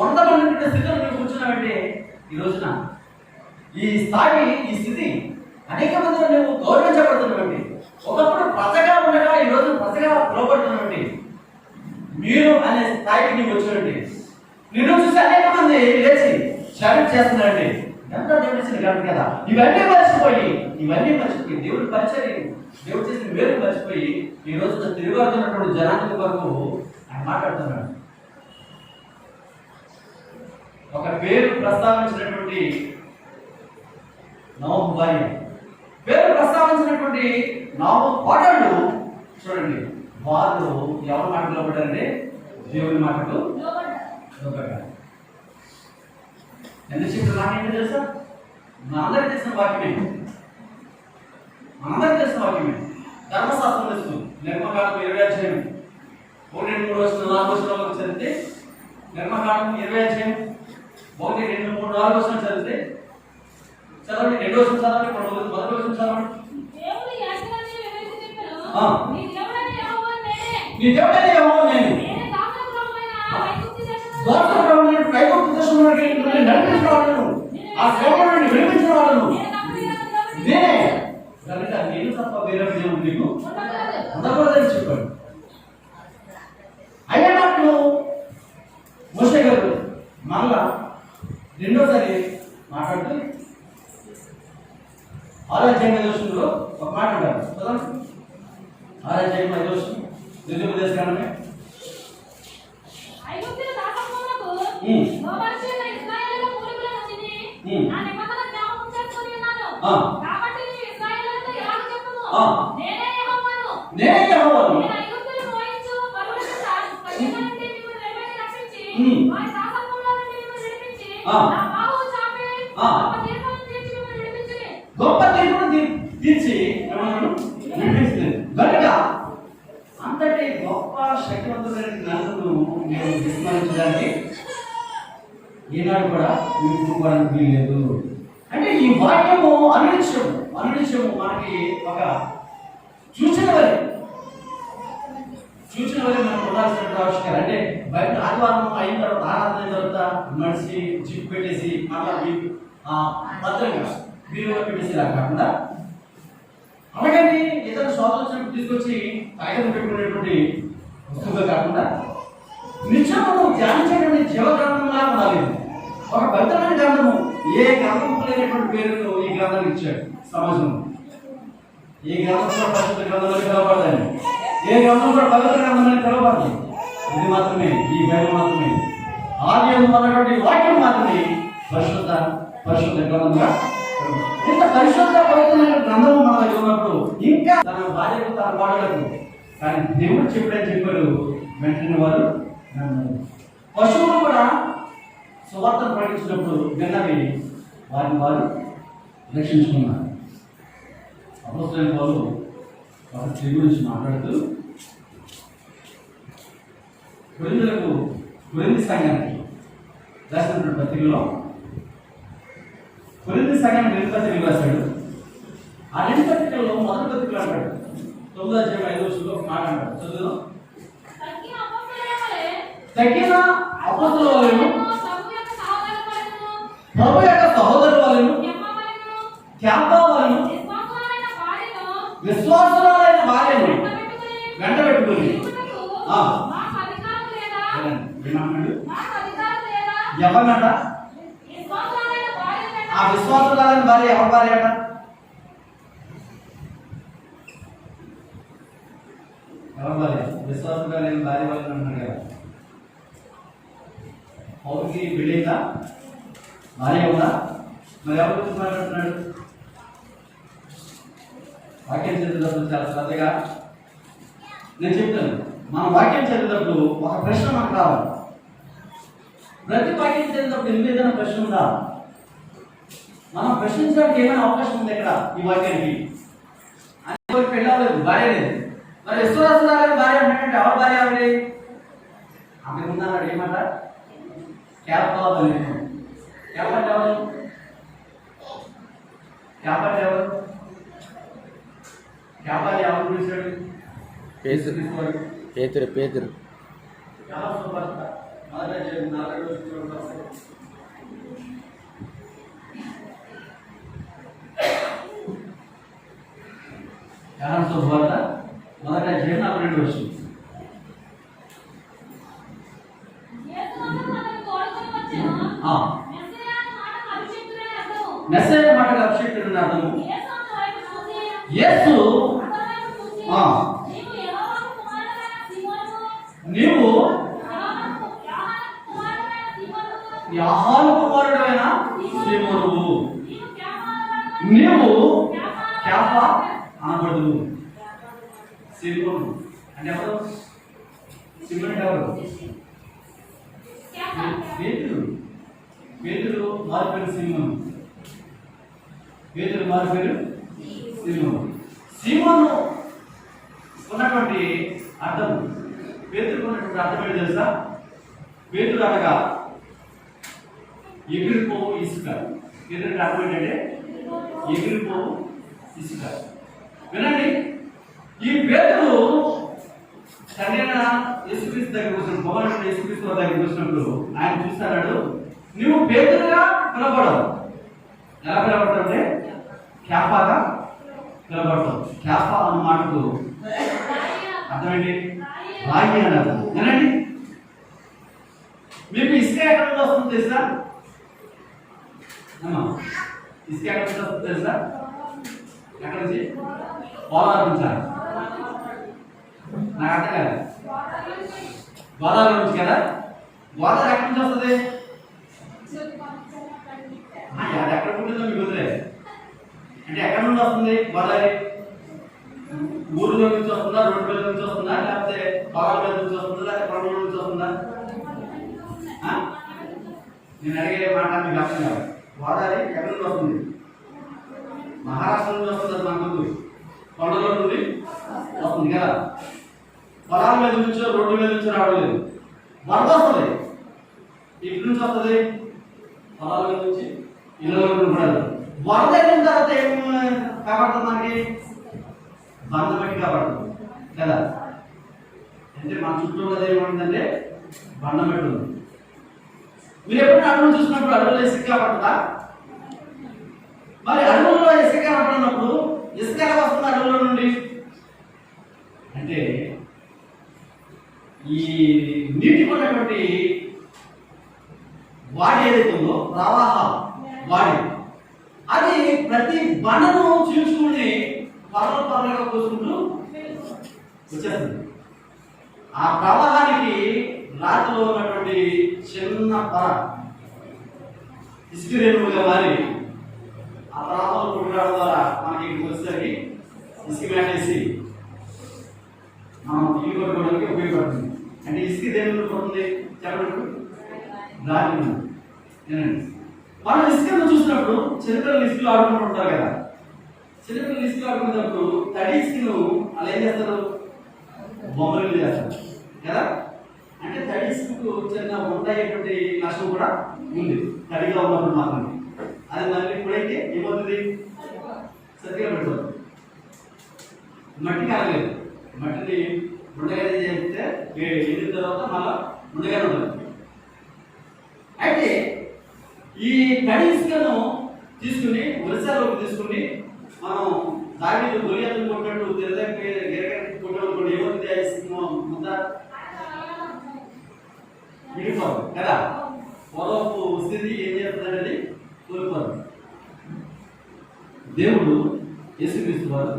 ఉన్నతమైన స్థితిలో నువ్వు కూర్చున్నావంటే ఈ రోజున ఈ స్థాయి, ఈ స్థితి అనేక మందిలో నువ్వు గౌరవించబడుతున్నటువంటి, ఒకప్పుడు పచ్చగా ఉండగా ఈ రోజు పచ్చగా పిలువబడుతున్నటువంటి మీరు అనే స్థాయికి నీకు వచ్చినట్టు నిన్ను చూసి అనేక మంది లేచి షాపింగ్ చేస్తున్నారండి. ఎంత దేవుడిచ్చిన కాదు కదా. ఇవన్నీ మర్చిపోయి దేవుడి పరిచయం, దేవుడు చేసిన మేలు మర్చిపోయి ఈ రోజు తిరుగుతున్నటువంటి జనానికి వరకు ఆయన మాట్లాడుతున్నాడు. ఒక పేరు ప్రస్తావించినటువంటి నోబు భార్య, పేరు ప్రస్తావించినటువంటి నోబు కోడళ్ళు చూడండి, వారు ఎవరి మాటకు లోబడ్డారంటే దేవుని మాటకు లోబడ్డారు. ఎందుకు చెప్పిన మాట ఏంటో తెలుసా? మనందరికి తెలిసిన వాక్యమే, మనందరికి తెలిసిన వాక్యమే. ధర్మశాస్త్రం తెలుసు. నిర్మకాండం 20 అధ్యాయం 1, 2, 3 4 వచనాలకు చదివితే, నిర్మకాండం 20 అధ్యాయం 1, 2, 3, 4 వచనాలు చదివితే, చదవండి. 2వ వచనం చదవండి, 1వ వచనం చదవండి. నీ దేవుడైన యెహోవా నేనే, ఐగుప్తు దేశంలో నడిపించిన వాడను, ఆ శ్రమల నుండి విడిపించిన వాడను నేనే. కనుక నేను తప్ప వేరే దేవుడు నీకు ఉండకూడదని చెప్పాడు. అయ్యే మాటలు మోషే గారు మళ్ళా రెండోసారి మాట్లాడుతూ 6వ అధ్యాయం 5వ వచనంలో ఒక మాట అంటారు. 6వ అధ్యాయం 5వ వచనం ద్వితీయోపదేశకాండమే. గొప్ప తీర్పును తీర్చి కనుక అంతటి గొప్ప శక్తివంతుడైన నన్ను నేను విస్మరించడానికి ఈనాడు కూడా మీకు చూపడానికి వీల్లేదు. అంటే ఈ వాక్యము అనునిత్యము మనకి ఒక సూచన వల్ల మనం ఉండాల్సిన ఆవశ్యకత. అంటే బయట ఆదివారం అయిన తర్వాత, ఆరాధన అయిన తర్వాత మనిషి జిప్ పెట్టేసి మళ్ళా భద్రంగా వీలుగా పెట్టేసి కాకుండా, అలాగని ఇతర స్వాతంత్రం తీసుకొచ్చి కాగితం పెట్టుకునేటువంటి వస్తువుగా కాకుండా నిత్యము ధ్యానించేటువంటి జీవగ్రంథంలా ఉండాలి. ఒక భద్రమైన గ్రంథము, ఏ గ్రంథం లేనటువంటి పేరును ఈ గ్రంథానికి ఇచ్చాడు సమాజంలో. ఏ గ్రంథం కూడా పరిశుద్ధ గ్రంథంలో పిలవబడదని, ఏ గ్రంథం కూడా పవిత్ర గ్రంథంలో పిలవబడదు. ఇది మాత్రమే, ఈ బైబిల్ మాత్రమే, ఆది ఉన్నటువంటి వాక్యం మాత్రమే పరిశుద్ధ గ్రంథంగా. ఇంత పరిశుద్ధ పవిత్రమైన గ్రంథము మన దగ్గర ఉన్నప్పుడు ఇంకా తన భార్యకు, తన వాడలకు కానీ దేవుడు చెప్పాడు వెంటనే వారు పశువులు కూడా సువార్తను ప్రకటించినప్పుడు విన్నవి వారు రక్షించుకున్నారు. అపోస్తలులైన పౌలు ఒక స్త్రీ గురించి మాట్లాడుతూ కొరింథీ సంఘానికి రాసినటువంటి పత్రికలో కొరింథీ సంఘానికి 2 పత్రికలు రాశాడు. ఆ 2 పత్రికల్లో మొదటి పత్రికలు అంటాడు 9వ అధ్యాయం 5వ వచనంలో ఒక మాట అంటాడు. చదువు. తగ్గిన అపోస్తలుల వలెను, ప్రభు యొక్క సహోదరుల వలెను, కెంప వలెను, విశ్వాసులైన భార్యను వెంట పెట్టుకుని ఎవరినట? ఆ విశ్వాసులైన భార్య ఎవరి భార్య అట? ఎవరి భార్య? విశ్వాసులైన భార్య వాళ్ళని అంటున్నాడు కదా. పౌరుకి పెళ్ళిందా? భార్య ఉందా? మరి ఎవరి గురించి మాట్లాడుతున్నాడు? వాక్యం చదివేటప్పుడు చాలా శ్రద్ధగా నేను చెప్తాను. మనం వాక్యం చదివేటప్పుడు ఒక ప్రశ్న మనకు రావాలి. ప్రతి వాక్యం చదివేటప్పుడు ఏదైనా ప్రశ్న ఉందా? మనం ప్రశ్నించడానికి ఏమైనా అవకాశం ఉంది ఇక్కడ ఈ వాక్యానికి? పెళ్ళలేదు, భార్య లేదు, మరి విశ్వాస భార్య అంటే ఎవరు భార్య ఆవిడ? ఆమె ఉన్నాడు ఏమాట క్యాపాలి క్యాపట్ ఎవరు? క్యాపట్ ఎవరు? క్యాపాలి ఎవరు పిలిచాడు? పేతురు శుభవార్త మొదట అధ్యాయం 42 వర్షం. మెస్సయ్య మాటకు అభిషేక్తుడని అర్థము. యేసు నీవు యోహాను కుమారుడైన సీమోనువు, నీవు కేఫా అనబడు. సీమోను అంటే ఎవరు? సీమోను ఎవరు? పేతురు. పేతురు మారు పేరు సీమోను. పేతురు మారు పేరు సీమోను. సీమోను ఉన్నటువంటి అర్థం, పేతురు ఉన్నటువంటి అర్థం ఏంటి తెలుసా? పేతురు అనగా ఎగిరిపోవు ఇసుక. పేతురు అర్థం ఏంటంటే ఎగిరిపోవు ఇసుక. వినండి, ఈ పేతురు సరైన యేసుక్రీస్తు దగ్గర కూర్చున్న భగవానుడు యేసుక్రీస్తు దగ్గర కూర్చున్నప్పుడు ఆయన చూస్తాడు, నువ్వు పేతురుగా పిలవబడవు. ఎలా పిలవబడతావు అంటే క్యాపాగా పిలవబడతావు. క్యాపా అన్న మాటకు అర్థం ఏంటి? రాయి అని అర్థం. వినండి, మీకు ఇసుక ఎక్కడ నుంచి వస్తుంది తెలుసా? ఇసుక ఎక్కడ నుంచి వస్తుంది తెలుసా? ఎక్కడ నుంచి? పోలారం నుంచి. నాకు అర్థం కాదు. గోదావరి నుంచి కదా? గోదావరి ఎక్కడి నుంచి వస్తుంది? అది ఎక్కడ ఉంటుందో మీకు వదిలే. అంటే ఎక్కడ నుండి వస్తుంది గోదావరి? ఊరిలో నుంచి వస్తుందా, రోడ్డు మీద నుంచి వస్తుందా, లేకపోతే పొలాల మీద నుంచి వస్తుందా, లేకపోతే పొలంలో నుంచి వస్తుందా? నేను అడిగే మాట మీకు అర్థం కాదు. గోదావరి ఎక్కడ నుండి వస్తుంది? మహారాష్ట్ర నుండి వస్తుంది. మనకు కొండలో నుండి వస్తుంది కదా. పొలాల మీద నుంచో రోడ్డు మీద నుంచో రావట్లేదు. వరద వస్తుంది. ఇటు నుంచి వస్తుంది, పొలాల మీద నుంచి ఇళ్ళ నుండి పడదు. వరద అయిన తర్వాత ఏం కాబడుతుంది? మనకి బంధ బట్టి కాబడుతుంది కదా. అంటే మన చుట్టూ ఉన్నది ఏముంటుందంటే బండ బట్టి ఉంది. మీరు ఎప్పుడైనా అడవులు చూసినప్పుడు అడవుల్లో ఇసుక కాబడుతుందా? మరి అడవుల్లో ఇసుక కాబడినప్పుడు ఇసుక ఎలా వస్తుంది అడవుల నుండి? అంటే ఈ నీటికి ఉన్నటువంటి వాడి ఏదైతే ఉందో ప్రవాహం వాడి, అది ప్రతి బండను చీల్చుకుని పర్వలుగా కూర్చుంటూ వచ్చేస్తుంది. ఆ ప్రవాహానికి రాతిలో ఉన్నటువంటి చిన్న పొర ఇసుక రేణువుగా మారి ఆ ప్రవాహంలో కొట్టుకోవడం ద్వారా మనకి ఇక్కడికి వచ్చేసరికి ఇసుక మేటేసి మనం ఇల్లు కొట్టుకోవడానికి ఉపయోగపడుతుంది. అంటే ఇసుక దేని పడుతుంది చెప్పండి? రాతి. మనం ఇసుకను చూసినప్పుడు చిన్నపిల్లలు ఇసుకలు ఆడుకుంటూ ఉంటారు కదా. చిన్నపిల్లలు ఇసుకలు ఆడుకునేటప్పుడు తడి ఇసుకను అలా ఏం చేస్తారు? బొమ్మలు చేస్తారు కదా. అంటే తడి ఇసుకకు చిన్న ఉంటాయేటువంటి నష్టం కూడా ఉంది తడిగా ఉన్నప్పుడు మాత్రమే. అది మళ్ళీ ఇప్పుడైతే ఏమవుతుంది? సరిగ్గా పెడతారు. మట్టి కాలేదు. మట్టిని ఉండగా చేస్తే ఎండిన తర్వాత మళ్ళీ ఉండగానే ఉంటుంది. అయితే ఈ తడి ఇసుకను తీసుకుని వరిసాలోకి తీసుకుని మనం దావిదు గొలియాతును కొట్టినట్టు గిరగట్టి కొట్టినప్పుడు ఏమవుతుంది? ఆ ఇసుక ముద్ద విడిపోదు కదా. పూర్వపు స్థితి ఏం చేస్తుందంటే కోల్పోదు. దేవుడు యేసుక్రీస్తు వారు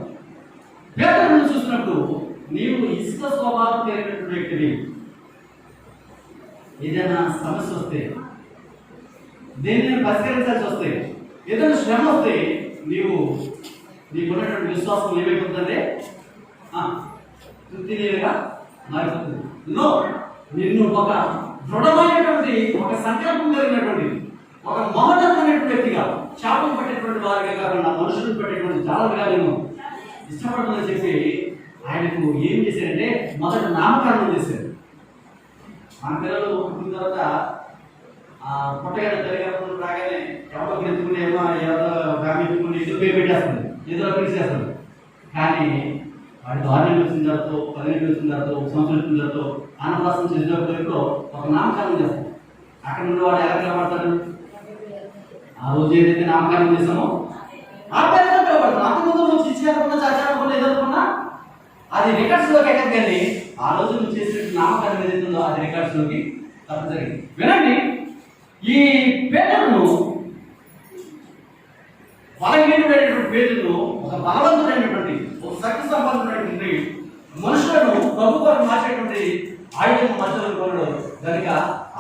పేతురును చూసినప్పుడు నీవు ఇసుక స్వభావం కలిగినటువంటి వ్యక్తివి. ఏదైనా సమస్య వస్తే, దేనిని పరిష్కరించాల్సి వస్తే, ఏదైనా శ్రమ వస్తే నీకున్నటువంటి విశ్వాసం ఏమైపోతుందంటే తృప్తిగా మారిపోతుంది. నిన్ను ఒక దృఢమైనటువంటి ఒక సంకల్పం కలిగినటువంటి ఒక మహోన్నతమైనటువంటి వ్యక్తిగా, శాపం పట్టేటువంటి వారిగా కాకుండా మనుషులను పట్టేటువంటి చాలా విధాలను ఇష్టపడుతుందని చెప్పి ఆయనకు ఏం చేశారంటే మొదట నామకరణం చేశారు. మన పిల్లలు పుట్టిన తర్వాత పుట్టగడ తల్లిదండ్రులు రాగానే ఎవరో ఎత్తుకుని ఎవరో ఫ్యామిలీ ఎత్తుకుని ఎదురు పేరు పెట్టేస్తుంది, ఎదురు పిలిచేస్తారు. కానీ వాడికి 6 నెలలు వచ్చిన తర్వాత 10 నెలలు వచ్చిన తర్వాత 1 సంవత్సరం వచ్చిన తర్వాత అన్నప్రాసం చేసేటప్పుడు ఒక నామకరణం చేస్తారు. అక్కడ నుండి వాడు ఎలా నిలబడతాడు? ఆ రోజు ఏదైతే నామకరణం చేసామో ఆ పేరుతో పిలవబడతాడు. అంతకుముందు నువ్వు చిచ్చుకున్నా చాచాలనుకున్నా ఏదనుకున్నా అది రికార్డ్స్లోకి ఎక్కదు. కానీ ఆ రోజు నువ్వు చేసినట్టు నామకరణం ఏదైతే ఉందో అది రికార్డ్స్లోకి తప్పనిసరి. వినండి, ఈ పేదలను బలహీనుడైనటువంటి పేదలను ఒక బలవంతుడైనటువంటి ఒక శక్తి సంపన్నుడైనటువంటి మనుషులను ప్రభు కొరకు మార్చేటువంటి ఆయుధం మధ్యలో కొనడం కనుక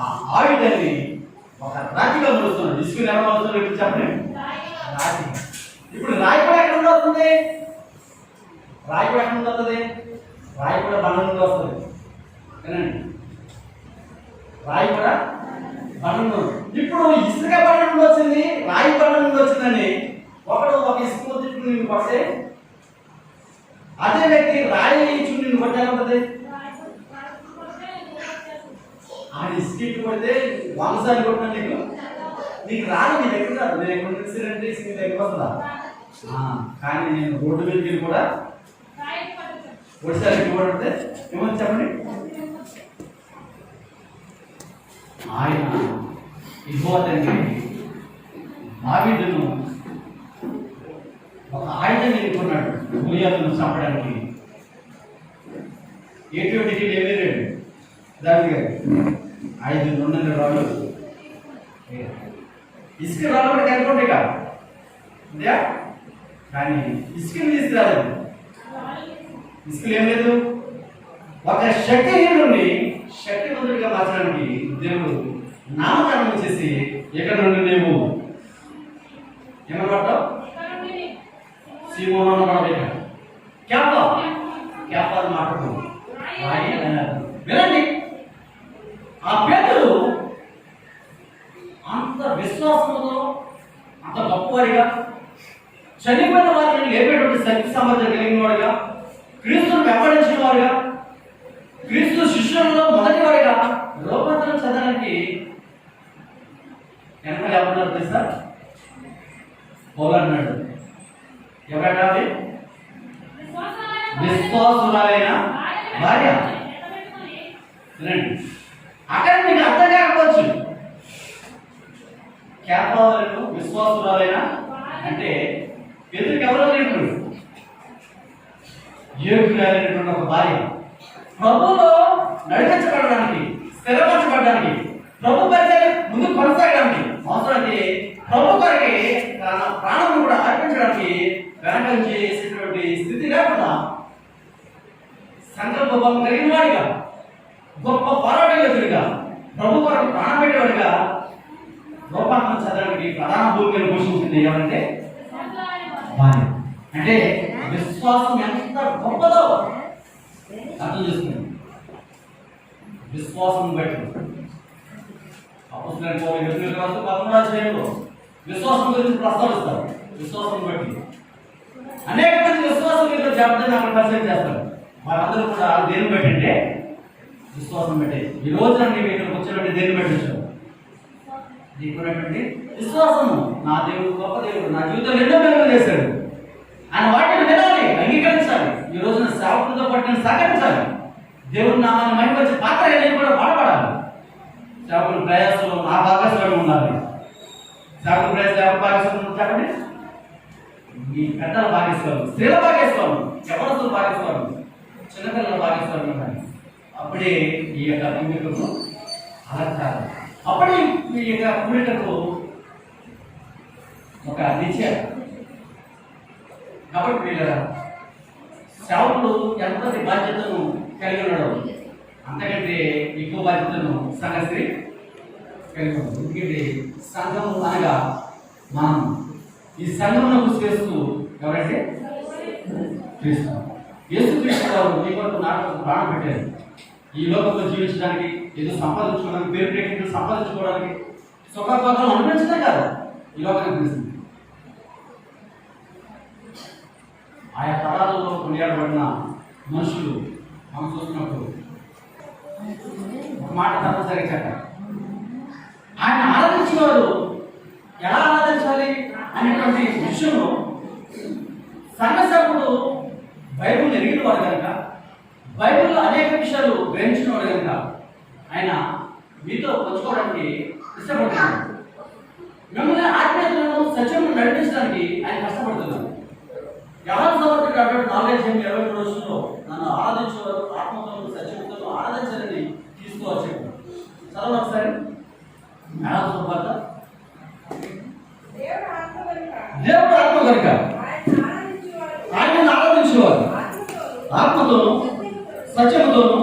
ఆ ఆయుధాన్ని ఒక రాతిగా మలుస్తున్నాడు. ఇసుకు ఎలా మలుస్తున్నాడు చెప్పండి? రాతి. ఇప్పుడు రాయి కూడా ఎక్కడ నుండి వస్తుంది? రాయి కూడా ఎక్కడ నుండి వస్తుంది? రాయి కూడా బండ నుండి వస్తుంది. వినండి, రాయి కూడా బండ నుండి. ఇప్పుడు ఇసుక బండ నుండి వచ్చింది, రాయి బండ నుండి వచ్చిందని ఒకడు ఒక ఇసుక చుట్టూ నిన్ను కొడితే అదే వ్యక్తి రాయి చుట్టూ నిన్ను కొట్టే ఉంటుంది. ఆ ఇసుక కొడితే 100 సార్లు కొట్టినా నీకు రాదు, నీ దగ్గర రాదు. నేను ఎక్కడ ఇన్సిడెంట్ ఇసుక దగ్గర వస్తుందా? కానీ నేను రోడ్డు మీదకి వెళ్ళి కూడా ఒడిశాలు ఇవ్వబడితే ఏమని చెప్పండి? ఆయన ఇవ్వతండి దావీదును ఒక ఆయుధం ఎన్నుకున్నాడు గొలియాతును చంపడానికి. ఎటువంటి ఏమేరాడు దావీదు గారు? 5 నుండి రాళ్ళు, ఇసుక రాళ్ళు కూడా కనుకోండి కాదు. కానీ ఇసుకని తీసుకురాలేదు. ఇసుకలు ఏం లేదు. ఒక శక్తిహీనుడిని శక్తివంతుడిగా మార్చడానికి దేవుడు నామకరణం చేసి ఎక్కడ నుండి నీవు ఏమని పడ్డావు? సీమోను పడబెట్ట క్యాపాలు మాట్లాడు. వినండి, ఆ పేదలు అంత విశ్వాసంతో అంత గొప్పవాడిగా చనిపోయిన వారిని లేపేటువంటి శక్తి సామర్థ్యం కలిగిన వాడుగా, క్రీస్తును వెంబడించిన వాడుగా, క్రీస్తు శిష్యులలో మొదటి వాడిగా రూపాంతరం చదవడానికి వెనకాల ఎవరున్నారు తెలుసా? పౌలు అన్నాడు. ఎవరన్నాడు? విశ్వాసురాలైన భార్య. అక్కడ మీకు అర్థం కాకపోవచ్చు. కేవలం విశ్వాసురాలైన అంటే ఎదురుకి ఎవరో లేడు, యోగ్యులైనటువంటి ఒక భార్య ప్రభువులో నడిపించబడడానికి, స్థిరపరచబడడానికి, ప్రభు పరిచయం ముందు కొనసాగడానికి అవసరమైతే ప్రభు కొరకి ప్రాణం కూడా అర్పించడానికి వెనక చేసేటువంటి స్థితి లేకుండా సంకల్ప భావం కలిగిన వాడిగా, గొప్ప పోరాట యోధుడిగా, ప్రభు కొరకు ప్రాణం పెట్టేవాడిగా రూపాంతరం చదవడానికి ప్రధాన భూమికను పోషించింది ఎవరంటే భార్య. అంటే విశ్వాసం ఎంత గొప్పదో అర్థం చేసుకుంది. విశ్వాసం బట్టి అపోస్తలుల 13వ అధ్యాయంలో విశ్వాసం గురించి ప్రస్తావిస్తారు. విశ్వాసం బట్టి అనేక మంది విశ్వాసం మీద జాబితాను అక్కడ పరిచయం చేస్తారు. వారందరూ కూడా దేని బట్టి అంటే విశ్వాసం బట్టి. ఈ రోజున నీవు ఇక్కడికి వచ్చేటువంటి దేని బట్టి వచ్చావు? నీకున్నటువంటి విశ్వాసము. నా దేవుడు గొప్ప దేవుడు, నా జీవితంలో ఎన్నో మేలు చేశాడు. ఆయన వాటిని వినాలి, అంగీకరించాలి. ఈ రోజున సేవకులతో పట్టిన సహకరించాలి. దేవుడి నామాన్ని మహిమపరిచే పాత్ర నేను కూడా వాడబడాలి. సేవకుల ప్రయాసంలో నా భాగస్వామ్యం ఉండాలి. సేవకుల ప్రయాసం ఎవరి భాగస్వామ్యం చెప్పండి? మీ పెద్దల భాగస్వామ్యం, స్త్రీల భాగస్వామ్యం, యవనస్తుల భాగస్వామ్యం, చిన్నపిల్లల భాగస్వామ్యం ఉండాలి. అప్పుడే ఈ యొక్క భూమికకు అలంకారం, అప్పుడే ఈ యొక్క భూమికకు ఒక నిత్య. కాబట్టి వీళ్ళ సేవకుడు ఎంతటి బాధ్యతను కలిగి ఉన్నాడు, అంతకంటే ఎక్కువ బాధ్యతను సంఘస్త్రీ కలిగి ఉన్నాడు. ఎందుకంటే సంఘం అనగా మనం ఈ సంఘంలో చేస్తూ ఎవరంటే క్రీస్తు. యేసుక్రీస్తు వారు మీ కొరకు నాటకు ప్రాణం పెట్టారు. ఈ లోకంలో జీవించడానికి, ఏదో సంపాదించుకోవడానికి, పేరు ప్రేక్షకులు సంపాదించుకోవడానికి, సుఖభోగాలు అనిపించదే కాదు ఈ లోకానికి తెలిసింది. ఆయా తరాలలో కొనియాడబడిన మనుషులు మనం చూస్తున్నప్పుడు ఒక మాట తప్పనిసరిగా చెప్పాలి. ఆయన ఆరాధించేవారు ఎలా ఆరాధించాలి అనేటువంటి విషయంలో సంఘసేవకుడు బైబిల్ ఎరిగిన వాడు కనుక, బైబిల్లో అనేక విషయాలు గ్రహించిన వాడు కనుక ఆయన మీతో పంచుకోవడానికి ఇష్టపడుతున్నాడు. మిమ్మల్ని ఆత్మీయతలను సత్యమును నడిపించడానికి ఆయన కష్టపడుతున్నారు. ఎవరు సమర్థుడు అటువంటి 4-23 రోజుల్లో నన్ను ఆరాధించేవారు ఆత్మతో సత్యముతో ఆరాధించాలని తీసుకోవచ్చు. చదవండి ఒకసారి. దేవుడు ఆత్మ కనుక ఆయనను ఆరాధించేవారు ఆత్మతోను సత్యముతోను.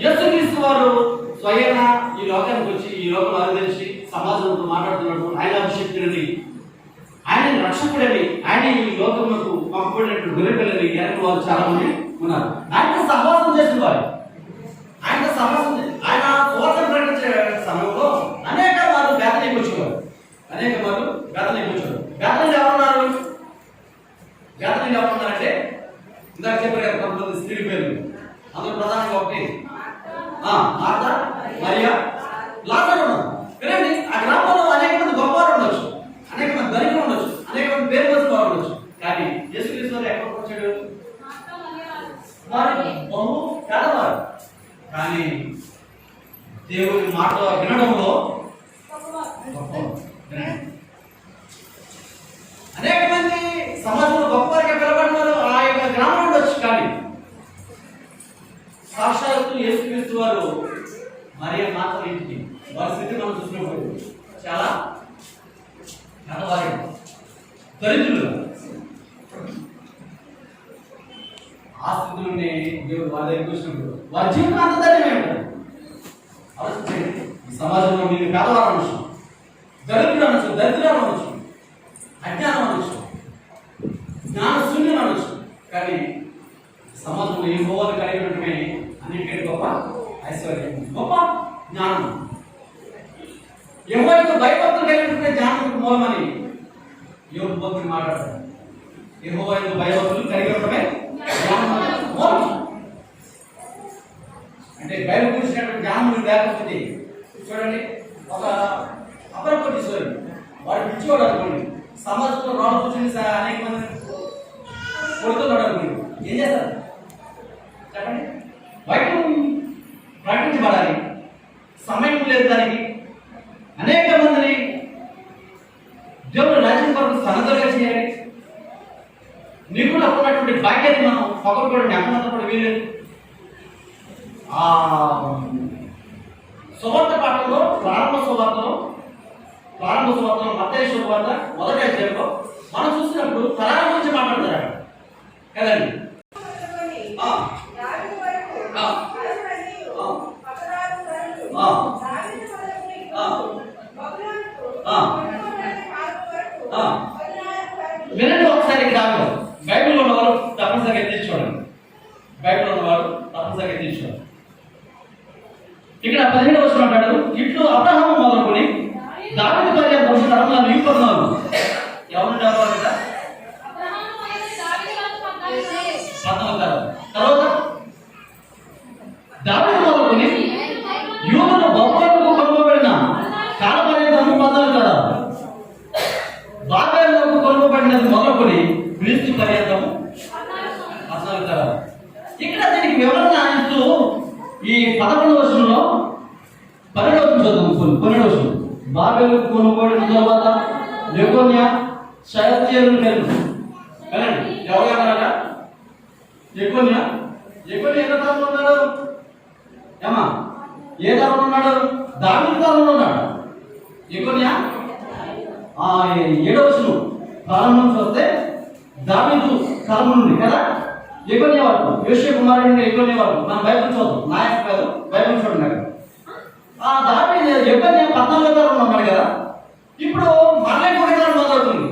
యేసుక్రీస్తు వారు స్వయంగా ఈ లోకానికి వచ్చి ఈ లోకం అనుదర్శి సమాజంతో మాట్లాడుతున్నాడు. ఆయన అభిషేక్తుడని, ఆయన రక్షకుడని, ఆయన ఈ లోకములకు పంపబడినట్టు గొర్రెపిల్లని ఎనక వారు చాలా మంది ఉన్నారు. ఆయనతో సహవాసం చేసిన వారు, ఆయనతో సహవాసం ఆయన సువార్త ప్రకటించే సమయంలో అనేక వారు బేతనీకి వచ్చేవారు. బేతనీలు ఎవరున్నారు? బేతనీలు ఎవరున్నారంటే ఇందాక చెప్పారు కదా, కొంతమంది స్త్రీ పేర్లు. అందులో ప్రధానంగా ఒకటి మార్తా, మరియా, లాజరు ఉన్నారు. వినండి, ఆ గ్రామంలో అనేక మంది గొప్పవారు ఉండొచ్చు, అనేక మంది ధనికులు ఉండొచ్చు, అనేక మంది పేరు వచ్చిన వారు ఉండొచ్చు. కానీ యేసుక్రీస్తు వారు ఎక్కడికి వచ్చాడు? వారు బహు పేదవారు. కానీ దేవుని మాట వినడంలో అనేక మంది సమాజంలో గొప్పవారిగా పిలబడినారు. ఆ యొక్క గ్రామం ఉండొచ్చు. కానీ సాక్షాత్తు యేసుక్రీస్తు వారు మరియా మాత్రం ఇంటికి వారి స్థితి మనం చూసినప్పుడు చాలా పేదవారు, దరిద్రులు. ఆ స్థితి నుండి దేవుడు వారి దగ్గరికి వచ్చినప్పుడు వారి జీవితం అంత ధన్యమే ఉంటుంది. ఆలోచించండి, ఈ సమాజంలో మీరు పేదవారు అనొచ్చు, దరిద్రులు అనొచ్చు, దరిద్రాలు అనొచ్చు, అజ్ఞానం అనొచ్చు, జ్ఞాన శూన్యం అనొచ్చు. కానీ సమాజంలో ఏ హోవాలు కలిగినట్టుమే అన్నిటికంటే గొప్ప ఐశ్వర్యం, గొప్ప జ్ఞానం. యెహోవాకు భయభక్తులు కలిగినటువంటి జ్ఞానం మూలమని యోబు భక్తుడు మాట్లాడతాడు. యెహోవాకు భయభక్తులు కలిగి ఉండటమే జ్ఞానం మూలం. అంటే బైబిల్ గురించినటువంటి జ్ఞానం లేకపోతే చూడండి, ఒక అపరపతి చూడండి, వాడు పిచ్చివాడు అనుకోండి, సమాజంలో రాళ్ళు కూర్చొని అనేక మంది కొడుతున్నాడు అనుకోండి, ఏం చేస్తారు చెప్పండి? వైద్యం ప్రకటించబడాలి, సమయం లేదు దానికి. అనేక మందిని దేవుడు రాజ్యం కొరకు సన్నద్ధంగా చేయాలి. నీకు ఉన్నటువంటి భాగ్యాన్ని మనం పగలబడి అక్కడ వీలేదు. ఆ సువార్త పాఠంలో ప్రారంభ సువార్తలో మత్తయి శుభవార్త 1వ అధ్యాయంలో మనం చూసినప్పుడు తరాల గురించి మాట్లాడతారు కదండి. వినండి ఒకసారి గ్రామంలో బైబిల్లో ఉన్నవారు తప్పనిసరిగా ఎత్తి చూడండి. బైబిల్లో ఉన్నవారు తప్పనిసరిగా ఎత్తి చూడండి. ఇక్కడ 15వ వచనం అంటాడు, ఇట్లు అబ్రహాము మొదలుకొని దావీదు పర్యంతం తరంలో నింపుతున్నారు. ఎవరు డబ్బాలు కదా 14వ తరం. తర్వాత దావీదు మొదలుకొని యూదుల బొమ్మలకు కొనుగోబడిన కాలపర్యంతము 14వ తరం. బాబేలుకు కొనుగోబడినది మొదలుకొని క్రీస్తు పర్యంతము 14వ తరం. ఇక్కడ దీనికి వివరణ ఇస్తూ ఈ 11వ వచనంలో 12వ వచనం చదువు. 12వ వచనం, బాబేలుకు కొనుగోబడిన తర్వాత యెకొన్యా షయత్యేలు పేరు. వినండి, ఎవరన్నారట? యెకొన్యా ఎంత తరంలో ఉన్నాడు? ఏమా ఏ తరంలో ఉన్నాడు? దావీదు తరంలో ఉన్నాడు. యెకొన్యా 7వ వచనం ప్రారంభం నుంచి వస్తే దావీదు తరం నుండి కదా. యెకొన్యా వరకు, యోషియా కుమారుడు యెకొన్యా వరకు మనం బైబిల్ చూద్దాం. నాయకు కాదు, బైబిల్ చూడండి. దావీదు యెకొన్యా 14వ తరంలో ఉన్నాడు కదా. ఇప్పుడు మళ్ళీ కొడుకు మొదలవుతుంది.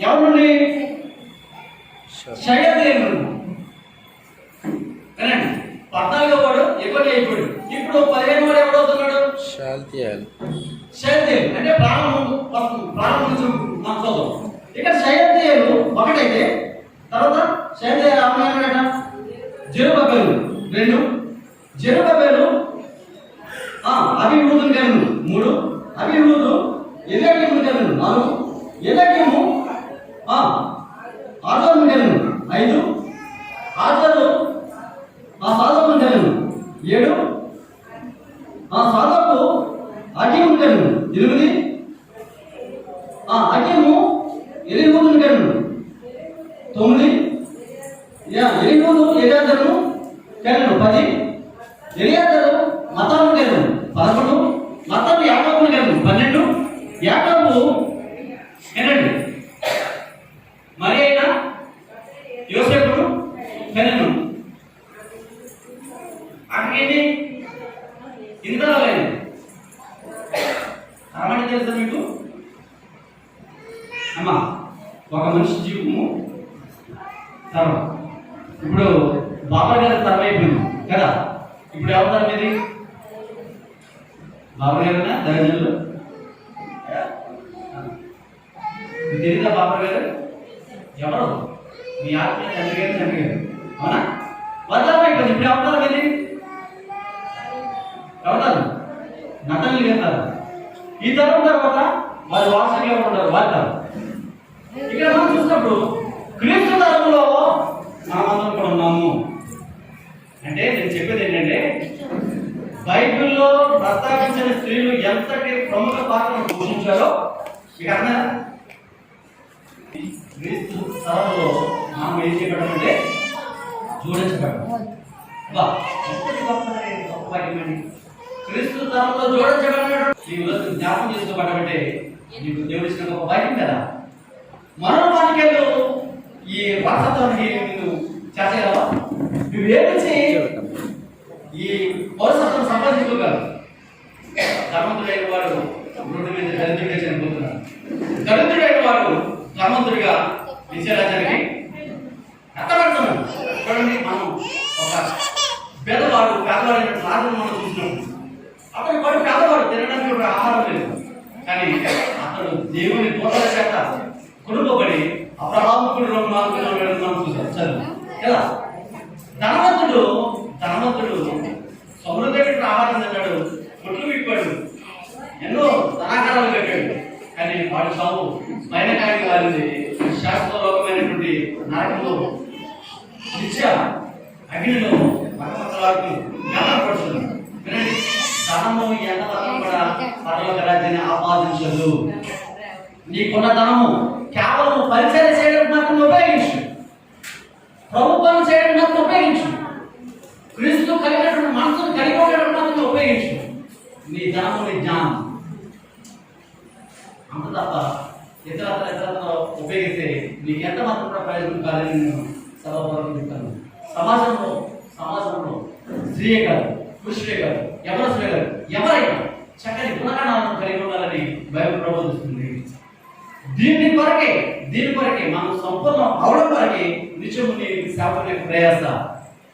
ఎవరి నుండి? షయత్యేలు నుండి. వినండి, 14వ వాడు యెకొన్యా అయిపోయాడు. ఇప్పుడు 15వ వాడు ఎవడవుతున్నాడు? షయల్తీయేలు అంటే ప్రాణం వస్తుంది, ప్రాణం నుంచి మనం చదువు. ఇక్కడ షయల్తీయేలు ఒకటైతే తర్వాత షయల్తీయేలు ఏమన్నాడట? జెరుబ్బయలు 2, జెరుబ్బయలు అబీహూదుని కనును 3, అబీహూదు ఎలీయాకీముని కనును 4, ఎలీయాకీము ఆజోరుని కనును 5, ఆజోరు సాదోకుని కనును 7, సాదోకు అకీముని కనును 8, అకీము ఎలీహూదుని కనును 9, ఎలీహూదు ఎలియాజరును కనును 10, ఎలియాజరు మతాను కనును 11, మతాను యాకోబుని కనును 12, యాకోబు ఏనండి మరి అయినా యోసేపును కనును. అక్కడికి ఇంతలో లేదు అరమణి తెలుసా మీకు అమ్మా? ఒక మనిషి జీవితము తరం. ఇప్పుడు బాబా గారి తరం అయిపోయింది కదా, ఇప్పుడు ఎవరు తరం ఇది? బాబా గారేనా దరిద్రులు? తెలియదా బాబా గారు ఎవరు? మీ ఆత్మీయ తండ్రి గారు, తండ్రి గారు, అవునా? వదలం అయిపోయింది. ఇప్పుడు ఎవరు ఇది? ఎవరు? నటనలు వెళ్తారు. ఈ తరం తర్వాత వారి వారసులుగా ఉంటారు, వారి తరం. ఇక్కడ మనం చూసినప్పుడు క్రీస్తు తరంలో మనమందరం కూడా ఉన్నాము. అంటే నేను చెప్పేది ఏంటంటే, బైబిల్లో ప్రస్తావించిన స్త్రీలు ఎంతటి ప్రముఖ పాత్రను పోషించారో ఇక అర్థం. క్రీస్తు తరంలో మనం ఏం చేయబడమంటే జోడించబడ్డాం. క్రీస్తు తరంలో జోడించబడ్డాడు. ఈ జ్ఞాపకం చేసుకోబడ్డామంటే నీకు దేవుడు ఇచ్చిన గొప్ప భాగ్యం కదా. మరో వాక్యాలు ఈ వారసత్వానికి నువ్వు చేసేయావా? నువ్వేమించి ఈ పౌరసత్వం సంపాదించుకోగలరు. ధర్మంతుడైన వాడు రోడ్డు మీద దరిద్రుడిగా చనిపోతున్నాడు, దరిద్రుడైన వాడు ధర్మంతుడిగా నిత్యరాజ్యానికి ఎత్తబడుతున్నాడు. చూడండి, మనం ఒక పేదవాడు పేదవాడైన రాజును మనం చూసినప్పుడు అతను వాడు పేదవాడు, తినడానికి ఒక ఆహారం లేదు, కానీ అతడు దేవుని దూతల చేత కొనుక్కోబడి అబ్రహాముకుడు మనం చూసాం చదువు కదా. ధనవంతుడు సమృద్ధి ఆహారం తిన్నాడు, కొట్లు విప్పాడు, ఎన్నో ధనాకారాలు కట్టాడు, కానీ వాడు సాగు పైన కాడికి వారింది. శాస్త్రలోకమైనటువంటి నరకంలో నిత్య అగ్నిలో జ్ఞాపకపడుతుంది. వినండి, ధనము ఎంత మాత్రం కూడా పరలోక రాజ్యాన్ని ఆపాదించదు. నీకున్న ధనము కేవలం పరిచయం చేయడానికి మాత్రం ఉపయోగించు, ప్రభుత్వం చేయడానికి మాత్రం ఉపయోగించు, క్రీస్తు కలిగినటువంటి మనసును కలిగి ఉండడం మాత్రం ఉపయోగించు. నీ ధనము నీ జ్ఞానం అంత తప్ప ఇతరత్ర ఉపయోగిస్తే నీకు ఎంత మాత్రం కూడా ప్రయోజనం కాదని నేను సభాపూర్వకంగా చెప్తాను. సమాజంలో స్త్రీయే కాదు, పురుషులే కాదు, ఎవరస్తులే కాదు, ఎవరైనా చక్కని గుణగణాలను కలిగి ఉండాలని బైబిల్ ప్రబోధిస్తుంది. దీని కొరకే మనం సంపూర్ణం అవడం కొరకే నిత్యము నీ సేవకుని ప్రయాస.